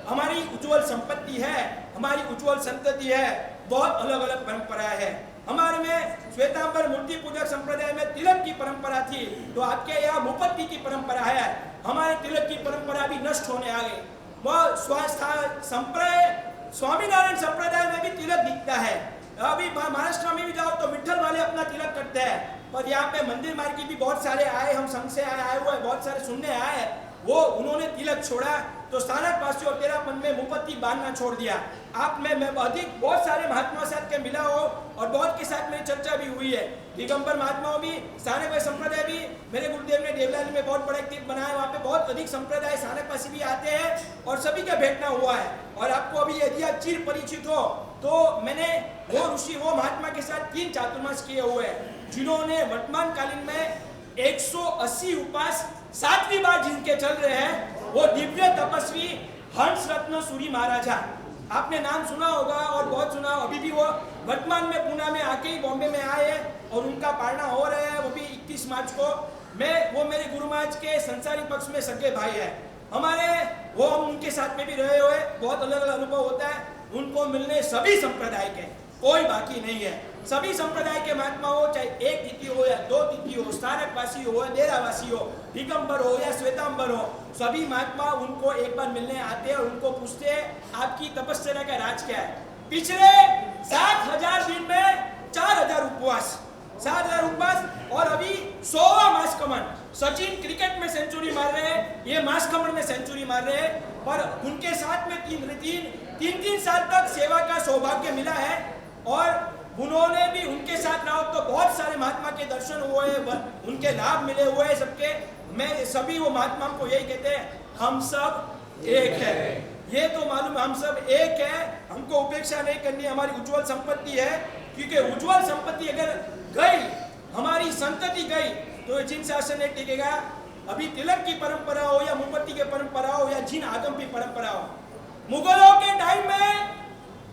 हमारी उज्जवल संपत्ति है, हमारी उज्जवल संतति है, बहुत अलग अलग परंपराएं है। हमारे में श्वेतांबर मूर्ति पूजक संप्रदाय में तिलक की परंपरा थी, तो आपके यहाँ मुपत्ति की परंपरा है। हमारे तिलक की परंपरा भी नष्ट होने आ गई। वह स्वामीनारायण संप्रदाय में भी तिलक दिखता है। अभी महाराष्ट्र में भी जाओ तो विठल वाले अपना तिलक करते हैं, पर यहाँ पे मंदिर मार्ग की भी बहुत सारे आए, हम संघ से आए हुए बहुत सारे सुनने आए, वो उन्होंने तिलक छोड़ा तो स्थानक पासी और तेरापन में मुपत्ति बांधना छोड़ दिया। आप में मैं अधिक बहुत सारे महात्मा साथ के मिला हो और बहुत के साथ मेरी चर्चा भी हुई है। दिगंबर महात्माओं भी, स्थानक संप्रदाय भी, मेरे गुरुदेव ने देवलाली में बहुत बड़ा एक तीर्थ बनाया, वहाँ पे बहुत अधिक संप्रदाय स्थानक पासी भी आते हैं और सभी का भेंटना हुआ है। और आपको अभी यदि आप चिर परिचित हो तो मैंने वो ऋषि, वो महात्मा के साथ 3 चातुर्मास किए हुए हैं, जिन्होंने वर्तमान कालीन में 180 उपास 7वीं बार जिनके चल रहे हैं, वो दिव्य तपस्वी हंस रत्न सूरी महाराजा, आपने नाम सुना होगा और बहुत सुना। अभी भी वो वर्तमान में पुणे में आके ही बॉम्बे में आए हैं और उनका पारणा हो रहा है, वो भी 31 मार्च को। वो मेरे गुरु महाराज के संसारी पक्ष में सगे भाई है हमारे, वो हम उनके साथ में भी रहे हुए, बहुत अलग अलग अनुभव होता है। उनको मिलने सभी संप्रदाय के कोई बाकी नहीं है, सभी संप्रदाय के महात्मा हो, चाहे 1 तिथि हो या 2 तिथि हो, स्थानकवासी हो या डेरावासी हो, दिगंबर हो या श्वेतांबर हो, सभी महात्मा उनको एक बार मिलने आते हैं और उनको पूछते हैं आपकी तपस्या का राज क्या है। पिछले 7000 दिन में 4000 उपवास, 7000 उपवास और अभी 100वां मास कमन। सचिन क्रिकेट में सेंचुरी मार रहे हैं, ये मास कमन में सेंचुरी मार रहे हैं, पर उनके साथ में 3 साल तक सेवा का सौभाग्य मिला है और उन्होंने भी उनके साथ रहा तो बहुत सारे महात्मा के दर्शन हुए, उनके लाभ मिले हुए हैं सबके। मैं सभी वो महात्माओं को यही कहते हैं, हम सब एक है। ये तो मालूम हम सब एक है, हमको उपेक्षा नहीं करनी, हमारी उज्जवल संपत्ति है। क्योंकि उज्जवल संपत्ति अगर गई, हमारी संतति गई, तो जिन शासन नहीं टिकेगा। अभी तिलक की परंपरा हो या मुपत्ति की परंपरा हो या जिन आगम की परंपरा हो, मुगलों के टाइम में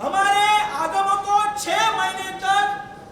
हमारे आगमों को 6 महीने तक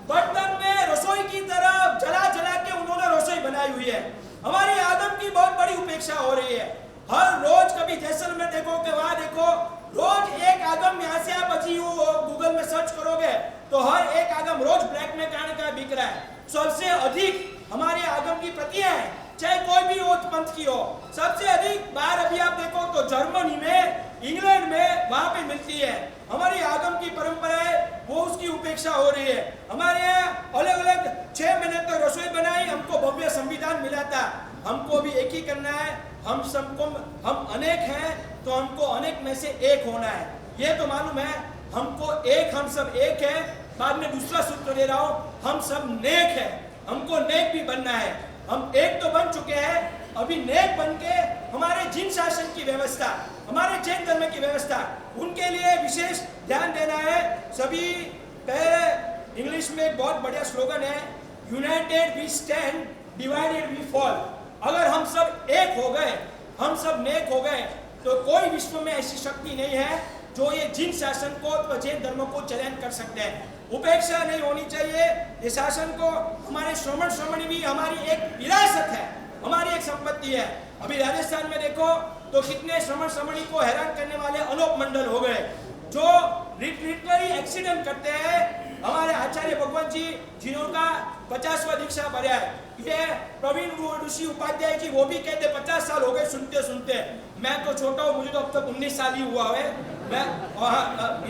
बर्तन में रसोई की तरफ जला जला के उन्होंने रसोई बनाई हुई है। हमारी आगम की बहुत बड़ी उपेक्षा हो रही है। हर रोज कभी जैसलमेर देखो कि वहां देखो, रोज एक आगम, यहाँ से आप अजी गूगल में सर्च करोगे तो हर एक आगम रोज ब्लैक में कहां कहां बिक रहा है। सबसे अधिक हमारे आगम की प्रतियां हैं, चाहे कोई भी हो पंथ की हो, सबसे अधिक बार अभी आप देखो तो जर्मनी में, इंग्लैंड में वहां पे मिलती है। हमारी आगम की परंपरा है, वो उसकी उपेक्षा हो रही है। हमारे यहाँ अलग अलग 6 महीने तक रसोई बनाई, हमको भव्य संविधान मिला था, हमको भी एक ही करना है। हम सबको, हम अनेक हैं तो हमको अनेक में से एक होना है, ये तो मालूम है हमको। एक, हम सब एक है। बाद में दूसरा सूत्र दे रहा हूँ, हम सब नेक है, हमको नेक भी बनना है। हम एक तो बन चुके हैं, अभी नेक बन के हमारे जिन शासन की व्यवस्था, हमारे जैन धर्म की व्यवस्था, उनके लिए विशेष ध्यान देना है। सभी पहले इंग्लिश में एक बहुत बढ़िया स्लोगन है, united we stand, divided we fall. अगर हम सब एक हो गए, हम सब नेक हो गए, तो कोई विश्व में ऐसी शक्ति नहीं है जो ये जिन शासन को तो जैन धर्म को चैलेंज कर सकते हैं। उपेक्षा नहीं होनी चाहिए। ये शासन को, हमारे श्रमणी भी हमारी एक विरासत है, हमारी एक संपत्ति है। अभी राजस्थान में देखो तो कितने श्रमणी को हैरान करने वाले अलोक मंडल हो गए, जो लिटरली एक्सीडेंट करते हैं। हमारे आचार्य भगवान जी, जिनका 50वां दीक्षा भरा है, ये प्रवीण ऋषि उपाध्याय जी, वो भी कहते 50 साल हो गए सुनते सुनते। मैं तो छोटा हूँ, मुझे तो अब तक 19 साल ही हुआ है। मैं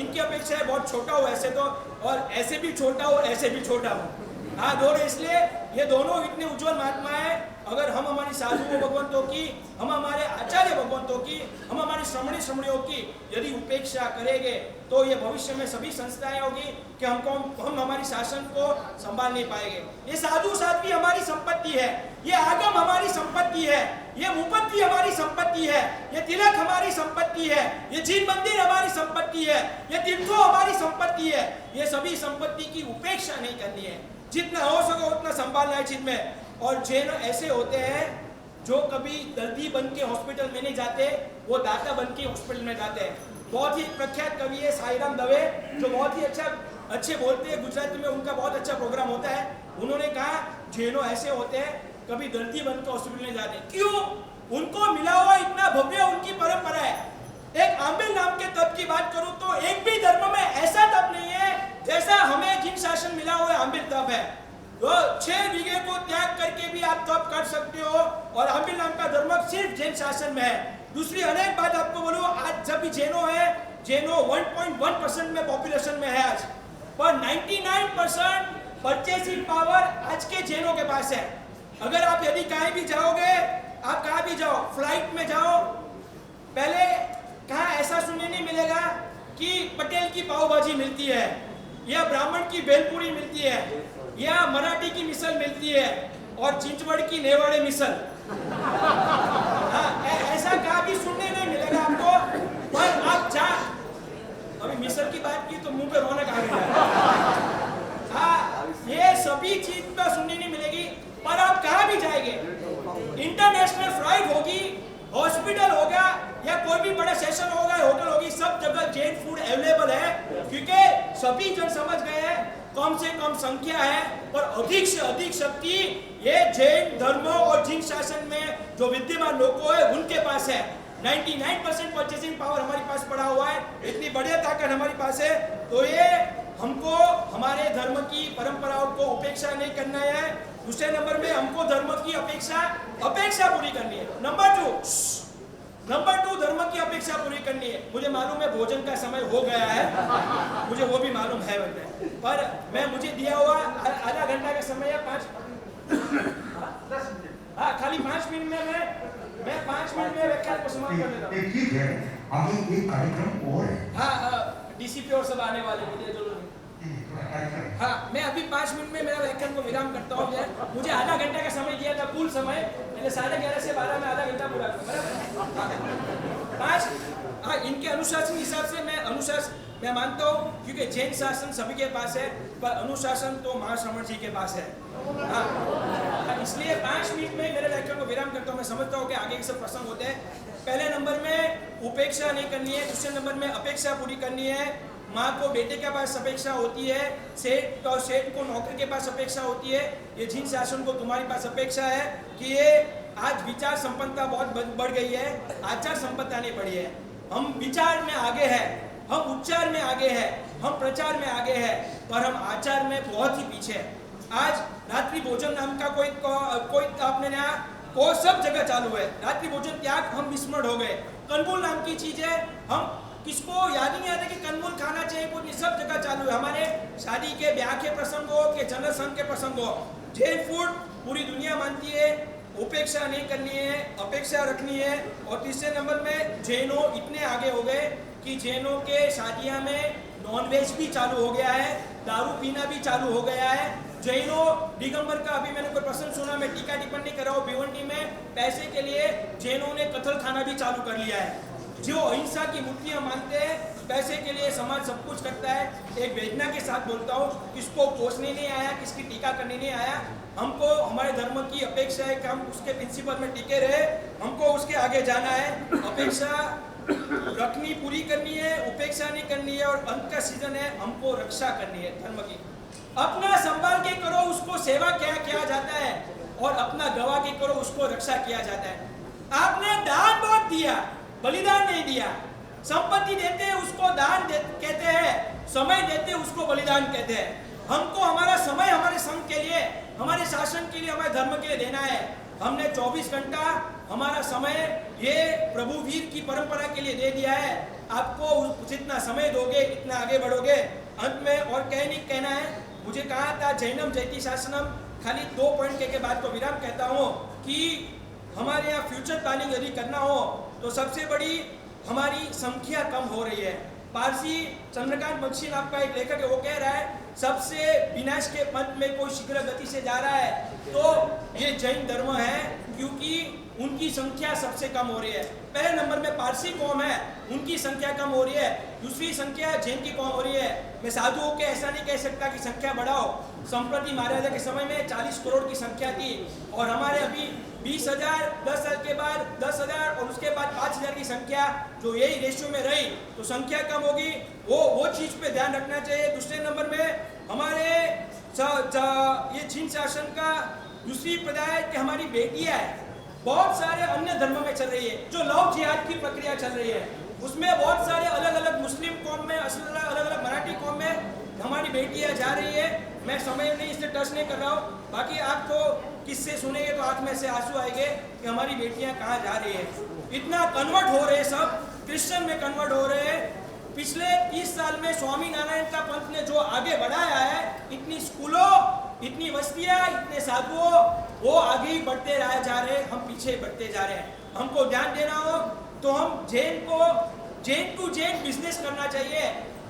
इनकी अपेक्षा है बहुत छोटा हूँ ऐसे तो, और ऐसे भी छोटा हूँ, ऐसे भी छोटा हूँ। हाँ, दोनों, इसलिए ये दोनों इतने उज्जवल महात्मा है। अगर हम हमारी साधु भगवंतों की, हम हमारे आचार्य भगवंतों की, हम हमारी श्रमणियों की यदि उपेक्षा करेंगे तो ये भविष्य में सभी संस्थाएं होगी कि हम हमारी शासन को संभाल नहीं पाएंगे। ये साधु साध्वी हमारी संपत्ति है, ये आगम हमारी संपत्ति है, ये मुपत्ति हमारी संपत्ति है, ये तिलक हमारी संपत्ति है, ये जिन मंदिर हमारी संपत्ति है, ये तीर्थों हमारी संपत्ति है। ये सभी संपत्ति की उपेक्षा नहीं करनी है, जितना हो सके उतना संभालना है जिनमें। और जैन ऐसे होते हैं, जो कभी दर्दी बन के हॉस्पिटल में नहीं जाते, वो दाता बन के हॉस्पिटल में जाते हैं। बहुत ही प्रख्यात कवि है साईराम दवे, जो बहुत ही अच्छे बोलते हैं गुजराती में, उनका बहुत अच्छा प्रोग्राम होता है। उन्होंने कहा जैनो ऐसे होते हैं, कभी दर्दी बन के हॉस्पिटल में जाते। क्यों? उनको मिला हुआ इतना भव्य उनकी परंपरा है। एक आंबिल नाम के तप की बात करूं तो एक भी धर्म में ऐसा तप नहीं है जैसा हमें जिन शासन मिला हुआ आंबिल तप है। तो 6 बीघे को त्याग करके भी आप तप कर सकते हो, और आंबिल नाम का धर्म सिर्फ जैन शासन में है। दूसरी अनेक बात आपको बोलूं, आज जब भी जैनो है, जैनो 1.1% में पॉपुलेशन में है आज, पर 99% परचेसिंग पावर आज के जैनों के पास है। अगर आप यदि कहीं भी जाओगे, आप कहाँ भी जाओ, फ्लाइट में जाओ, पहले कहाँ ऐसा सुनने नहीं मिलेगा कि पटेल की पाव भाजी मिलती है, या ब्राह्मण की भेलपूरी मिलती है, या मराठी की मिसल मिलती है, और चिंचवड़ की नेवाड़े मिसल। हाँ, ऐसा कहाँ भी सुनने नहीं मिलेगा आपको। पर आप जा, अभी मिसल की बात की तो मुंह पे रौनक आ गई। हाँ, ये सभी चीज तो सुनने नहीं मिलेगी। पर आप कहाँ भी जाएंगे, इंटरनेशनल फ्लाइट होगी, हॉस्पिटल होगा, या कोई भी बड़ा सेशन होगा, होटल होगी, सब जगह जैन फूड अवेलेबल है। क्योंकि सभी जन समझ गए हैं कम से कम संख्या है पर अधिक से अधिक शक्ति ये जैन धर्म और जिन शासन में जो विद्यमान लोगों है उनके पास है। 99% परचेसिंग पावर हमारे पास पड़ा हुआ है, इतनी बढ़िया ताकत हमारे पास है। तो ये हमको हमारे धर्म की परंपराओं को उपेक्षा नहीं करना है। दूसरे नंबर में हमको धर्म की अपेक्षा पूरी करनी है। नंबर 2 धर्म की अपेक्षा पूरी करनी है। मुझे मालूम है भोजन का समय हो गया है, मुझे वो भी मालूम है, पर मैं मुझे दिया हुआ आधा घंटा का समय है, 5 खाली 5 मिनट में मैं 5 मिनट में व्याख्यान को समाप्त कर देता हूँ। ठीक है, आगे एक कार्यक्रम और है। हाँ, डीसीपी और सब आने वाले मुझे जो। हाँ, मैं अभी 5 मिनट में मेरा व्याख्यान को विराम करता हूँ। मुझे आधा घंटा का समय दिया था, कुल समय मैंने 11:30 से 12 में आधा घंटा पूरा किया, बराबर। 5 हाँ, इनके अनुशासन हिसाब से मैं मानता हूँ, क्योंकि जैन शासन सभी के पास है, पर अनुशासन तो महाश्रमण जी के पास है। हाँ, इसलिए 5 मिनट में मेरे व्याख्यान को विराम करता हूँ। मैं समझता हूँ कि आगे के सब प्रसंग होते हैं। पहले नंबर में उपेक्षा नहीं करनी है, दूसरे नंबर में अपेक्षा पूरी करनी है। माँ को बेटे के पास अपेक्षा होती है, सेठ को नौकर के पास अपेक्षा होती है। ये जिन शासन को तुम्हारे पास अपेक्षा है कि ये आज विचार संपन्नता बहुत बढ़ गई है, आचार संपन्नता नहीं बढ़ी है। हम विचार में आगे हैं, हम उच्चार में आगे हैं, हम प्रचार में आगे हैं, पर हम आचार में बहुत ही पीछे हैं। आज रात्रि भोजन नाम का कोई आपने नया वो सब जगह चालू है। रात्रि भोजन त्याग हम विस्मृत हो गए। कनमूल नाम की चीज है, हम किसको याद ही नहीं आता कि कनमूल खाना चाहिए, कुछ सब जगह चालू है। हमारे शादी के ब्याह के प्रसंग हो के जनर संघ के प्रसंग हो, जैन फूड पूरी दुनिया मानती है। उपेक्षा नहीं करनी है, अपेक्षा रखनी है। और तीसरे नंबर में जैनों इतने आगे हो गए कि जैनों के शादियां में नॉनवेज भी चालू हो गया है, दारू पीना भी चालू हो गया है। जैनों दिगंबर का अभी मैंने कोई प्रसंग सुना, मैं टीका टिप्पणी कर रहा हूँ, भिवंडी में पैसे के लिए जैनों ने कत्ल खाना भी चालू कर लिया है। जो अहिंसा की मूर्तियां मानते हैं, पैसे के लिए समाज सब कुछ करता है। एक वेदना के साथ बोलता हूँ, किसको कोसने नहीं आया, किसकी टीका करने नहीं आया। हमको हमारे धर्म की अपेक्षा है कि हम उसके प्रिंसिपल में टिके रहे, हमको उसके आगे जाना है। अपेक्षा रखनी पूरी करनी है, उपेक्षा नहीं करनी है। और अंत का सीजन है, हमको रक्षा करनी है धर्म की। अपना संभाल के करो, उसको सेवा किया जाता है, और अपना गवा के करो, उसको रक्षा किया जाता है। आपने दान बहुत दिया, बलिदान नहीं दिया। संपत्ति देते हैं उसको दान कहते हैं, समय देते हैं उसको बलिदान कहते हैं। हमको हमारा समय हमारे संघ के लिए, हमारे शासन के लिए, हमारे धर्म के लिए देना है। हमने 24 घंटा हमारा समय ये प्रभु वीर की परंपरा के लिए दे दिया है। आपको जितना समय दोगे इतना आगे बढ़ोगे। अंत में और कहना है, मुझे कहा था जैनम जयति शासनम, खाली 2 पॉइंट के बाद को विराम कहता हूँ कि हमारे यहाँ फ्यूचर प्लानिंग यदि करना हो तो सबसे बड़ी हमारी संख्या कम हो रही है। पारसी चंद्रकांत बख्शी नाम का एक लेखक है, वो कह रहा है सबसे विनाश के पथ में कोई शीघ्र गति से जा रहा है तो ये जैन धर्म है, क्योंकि उनकी संख्या सबसे कम हो रही है। पहले नंबर में पारसी कौम है, उनकी संख्या कम हो रही है। दूसरी संख्या जैन की कम हो रही है। मैं साधुओं के ऐसा नहीं कह सकता कि संख्या बढ़ाओ। संप्रति महाराजा के समय में 40 करोड़ की संख्या थी, और हमारे अभी 20,000 10 साल के बाद 10,000 और उसके बाद 5,000 की संख्या जो यही रेशियो में रही तो संख्या कम होगी, वो चीज पे ध्यान रखना चाहिए। दूसरे नंबर में हमारे ये चीन शासन का दूसरी प्रदाय कि हमारी बेटियां है बहुत सारे अन्य धर्म में चल रही है, जो लव जिहाद की प्रक्रिया चल रही है, उसमें बहुत सारे अलग अलग मुस्लिम कौम में, अलग अलग मराठी कौम में हमारी बेटियां जा रही है। मैं समय नहीं इससे टच नहीं कर रहा हूँ, बाकी आपको किससे सुनेंगे तो आंख में से आंसू आएंगे कि हमारी बेटियां कहाँ जा रही है। इतना कन्वर्ट हो रहे हैं, सब क्रिश्चियन में कन्वर्ट हो रहे हैं। पिछले 30 साल में स्वामी नारायण का पंथ ने जो आगे बढ़ाया है, इतनी स्कूलों, इतनी बस्तियां, इतने साधुओं, वो आगे ही बढ़ते जा रहे हैं, हम पीछे बढ़ते जा रहे हैं। हमको ध्यान देना हो तो हम जैन टू जैन बिजनेस करना चाहिए।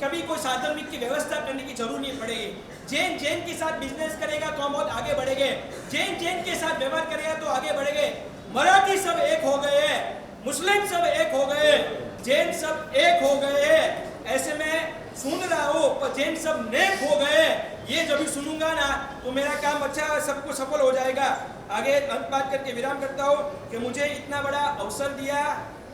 कभी कोई साधर्मिक की व्यवस्था करने की जरूरत नहीं पड़ेगी। जैन के साथ बिजनेस करेगा तो हम बहुत आगे बढ़ेंगे, जैन के साथ व्यवहार करेगा तो आगे बढ़ेंगे। मराठी सब एक हो गए हैं, मुस्लिम सब एक हो गए, जैन सब एक हो गए। ऐसे में सुन रहा हूँ पर जैन सब नेक हो गए, ये जब भी सुनूंगा ना तो मेरा काम अच्छा सबको सफल हो जाएगा। आगे अंत बात करके विराम करता हूँ कि मुझे इतना बड़ा अवसर दिया,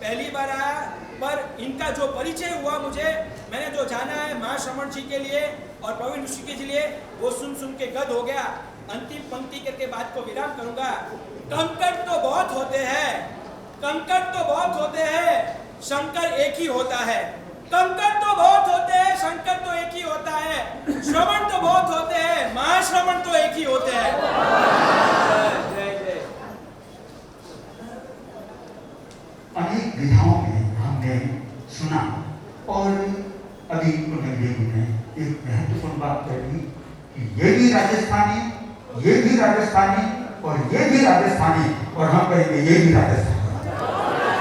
पहली बार आया, पर इनका जो परिचय हुआ मुझे, मैंने जो जाना है महाश्रमण जी के लिए और प्रवीण ऋषि के लिए, वो सुन के गद हो गया। अंतिम पंक्ति करके बात को विराम करूंगा। कंकड़ तो बहुत होते हैं, कंकड़ तो बहुत होते हैं, शंकर एक ही होता है। कंकड़ तो बहुत होते हैं, शंकर तो एक ही होता है। श्रवण तो बहुत होते हैं, महाश्रमण तो एक ही होते हैं। अनेक विधाओं में हमने सुना और अभी पुनर्देवी ने एक महत्वपूर्ण बात कही कि ये भी राजस्थानी, ये भी राजस्थानी और ये भी राजस्थानी, और हम कहेंगे ये भी राजस्थानी,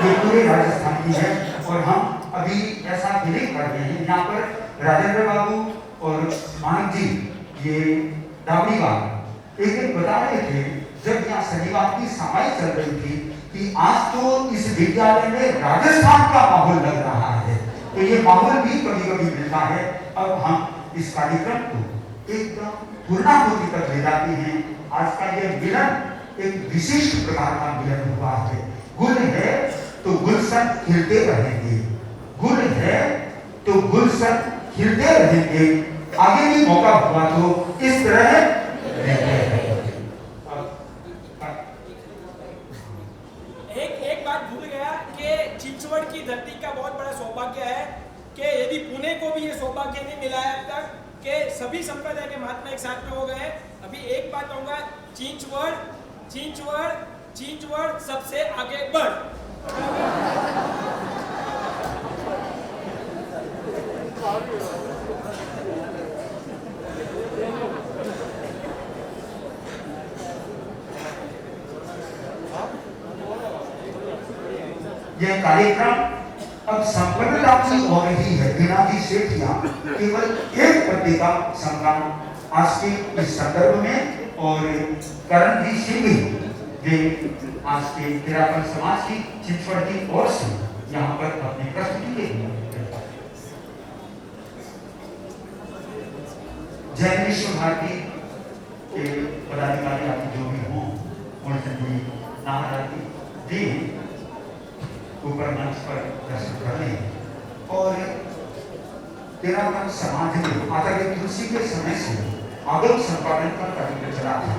ये पूरे राजस्थानी है। और हम अभी ऐसा फीलिंग कर रहे हैं, यहाँ पर राजेंद्र बाबू और मानव जी ये दावड़ी बाग एक दिन बता रहे थे जब यहाँ शनिवार की समाई चल रही थी कि आज तो इस विद्यालय में राजस्थान का माहौल लग रहा है। तो ये माहौल भी कभी कभी मिलता है। अब हम इस कार्यक्रम को एकदम पूर्णाहुति तक ले जाते हैं। आज का ये मिलन एक विशिष्ट प्रकार का मिलन हुआ है। गुल है तो गुलशन खिलते रहेंगे, गुल है तो गुलशन खिलते रहेंगे। आगे भी मौका हुआ तो इस तरह एक बात भूल गया कि चिंचवड़ की धरती का बहुत बड़ा सौभाग्य है कि यदि पुणे को भी ये सौभाग्य नहीं मिला है अब तक कि सभी संप्रदाय के महात्मा एक साथ में हो गए। अभी एक बात कहूंगा, चिंचवड़ चिंचवड़ चिंचवड़ सबसे आगे बढ़। यह कार्यक्रम अब संपन्नता की हो रही है। मीनाजी सेठिया केवल एक पत्रिका संग्राम आज के इस संदर्भ में और करणजीत सिंह वे आज के तेरापन समाज की चिंचवड़ की ओर से यहाँ पर अपनी प्रस्तुति के लिए जैन विश्व भारती के पदाधिकारी आप जो भी हों उनसे नाराजी दी ऊपर मंच पर दर्शन करने और तेरापन समाज में आचार्य तुलसी के समय से आगम संपादन का कार्य चला था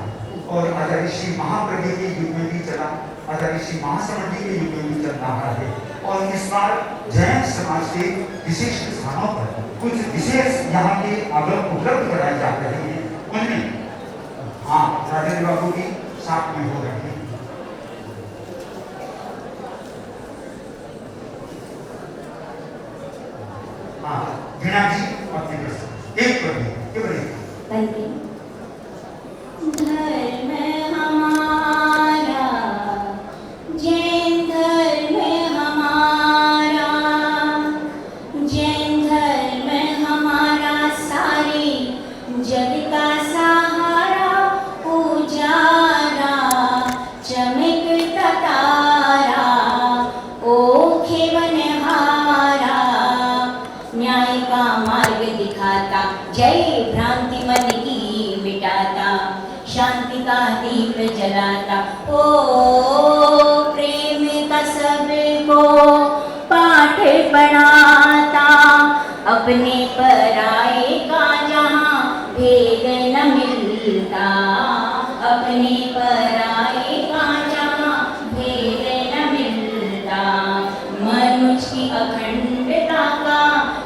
और आचार्य श्री महाप्रभु के युग में भी चला, आचार्य श्री महासमण जी के युग में भी चल रहा है। और इस बार जैन समाज के विशिष्ट स्थानों पर कुछ विशेष यहाँ के आगम उपलब्ध कराए जा रहे हैं। उनमें हाँ राजेंद्र बाबू भी साथ में हो रहे हैं। वीणा जी अपने प्रश्न एक पर धर्म हमारा जैन धर्म हमारा, जैन धर्म हमारा सारे जग का सहारा, उजाला चमकता तारा, ओखे बनहारा, न्याय का मार्ग दिखाता, जय भ्रांति मन की मिटाता। शांति का दीप जलाता। ओ प्रेम का सबको पाठ पढ़ाता, अपने पराये का जहाँ भेद न मिलता, अपने पराये का जहाँ भेद न मिलता, मनुष्य की अखंडता का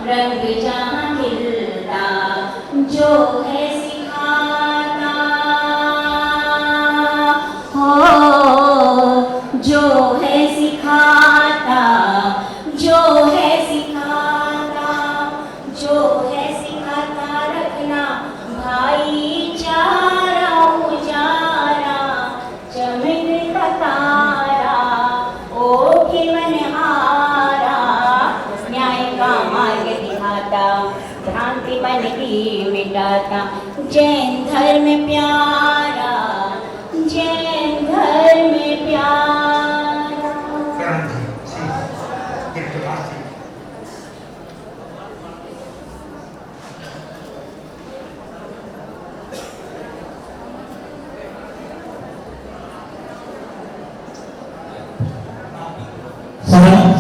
रंग जहाँ खिलता, जो है सिखाता हो, जो है सिखाता, जो है सिखाता, जो है सिखाता रखना भाईचारा उजारा, चमकता तारा ओढ़े मनहारा, न्याय का मार्ग दिखाता, भ्रांति मन की मिटाता, जैन धर्म प्यारा, जैन धर्म प्यारा। करण जी, सी, गिरफ्तार जी।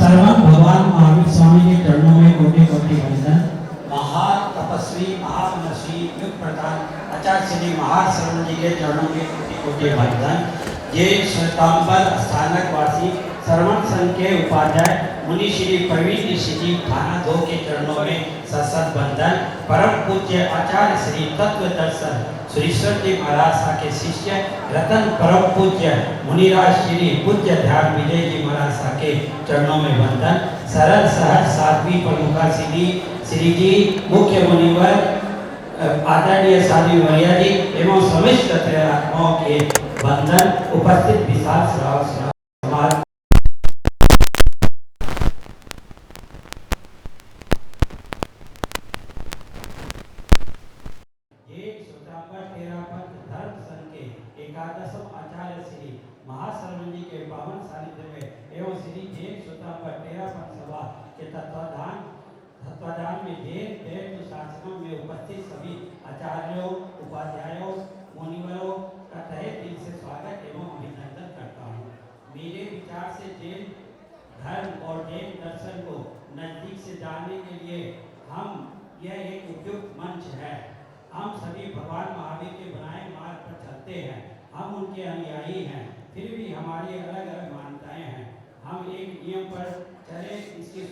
सर्वम भगवान महावीर स्वामी के चरणों में कोटि कोटि वंदन। महातपस्वी महामनस्वी युग प्रधान आचार्य श्री महाश्रवण जी के चरणों में कोटि कोटि वंदन। ये श्वेतांबर स्थानक वासी श्रवण संघ के उपाध्याय मुनि श्री प्रवीण ऋषि जी थाना 2 के चरणों में सशत वंदन। परम पूज्य आचार्य श्री तत्व दर्शन सुरेश्वर जी महाराज सा के शिष्य रतन परम पूज्य मुनिराज श्री पूज्य ध्यान विजय जी महाराज सा के चरणों में वंदन। सरल सहज साध्वी प्रमुखा श्री जी मुख्य मुनिवर आदरणीय साध्वी भैया जी एवं समस्त आत्माओं के वंदन। उपस्थित विशाल समाज एकादशम आचार्य श्री महाश्रवण जी के पावन सानिध्य में एवं श्री जैन स्वतंत्र 13 सभा के तत्वाधान में जैन शासनों में उपस्थित सभी आचार्यों उपाध्यायों मुनिवरों का तहे दिल से स्वागत एवं अभिनंदन करता हूँ। मेरे विचार से जैन धर्म और जैन दर्शन को नजदीक से जानने के लिए यह एक उपयुक्त मंच है। हम सभी भगवान महावीर के बनाए मार्ग पर चलते हैं, हम उनके अनुयायी हैं, फिर भी हमारी अलग अलग मान्यताएं हैं। हम एक नियम पर चले इसकी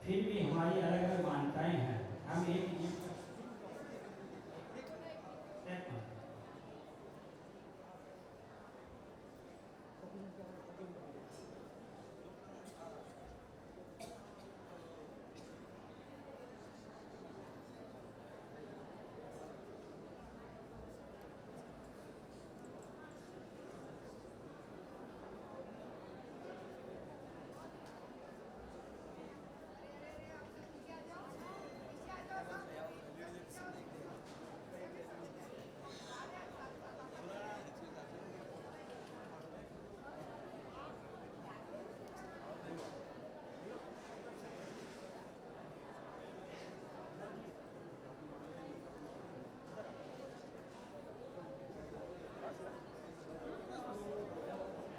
फिर भी हमारी अलग अलग मान्यताएं हैं, हम एक नियम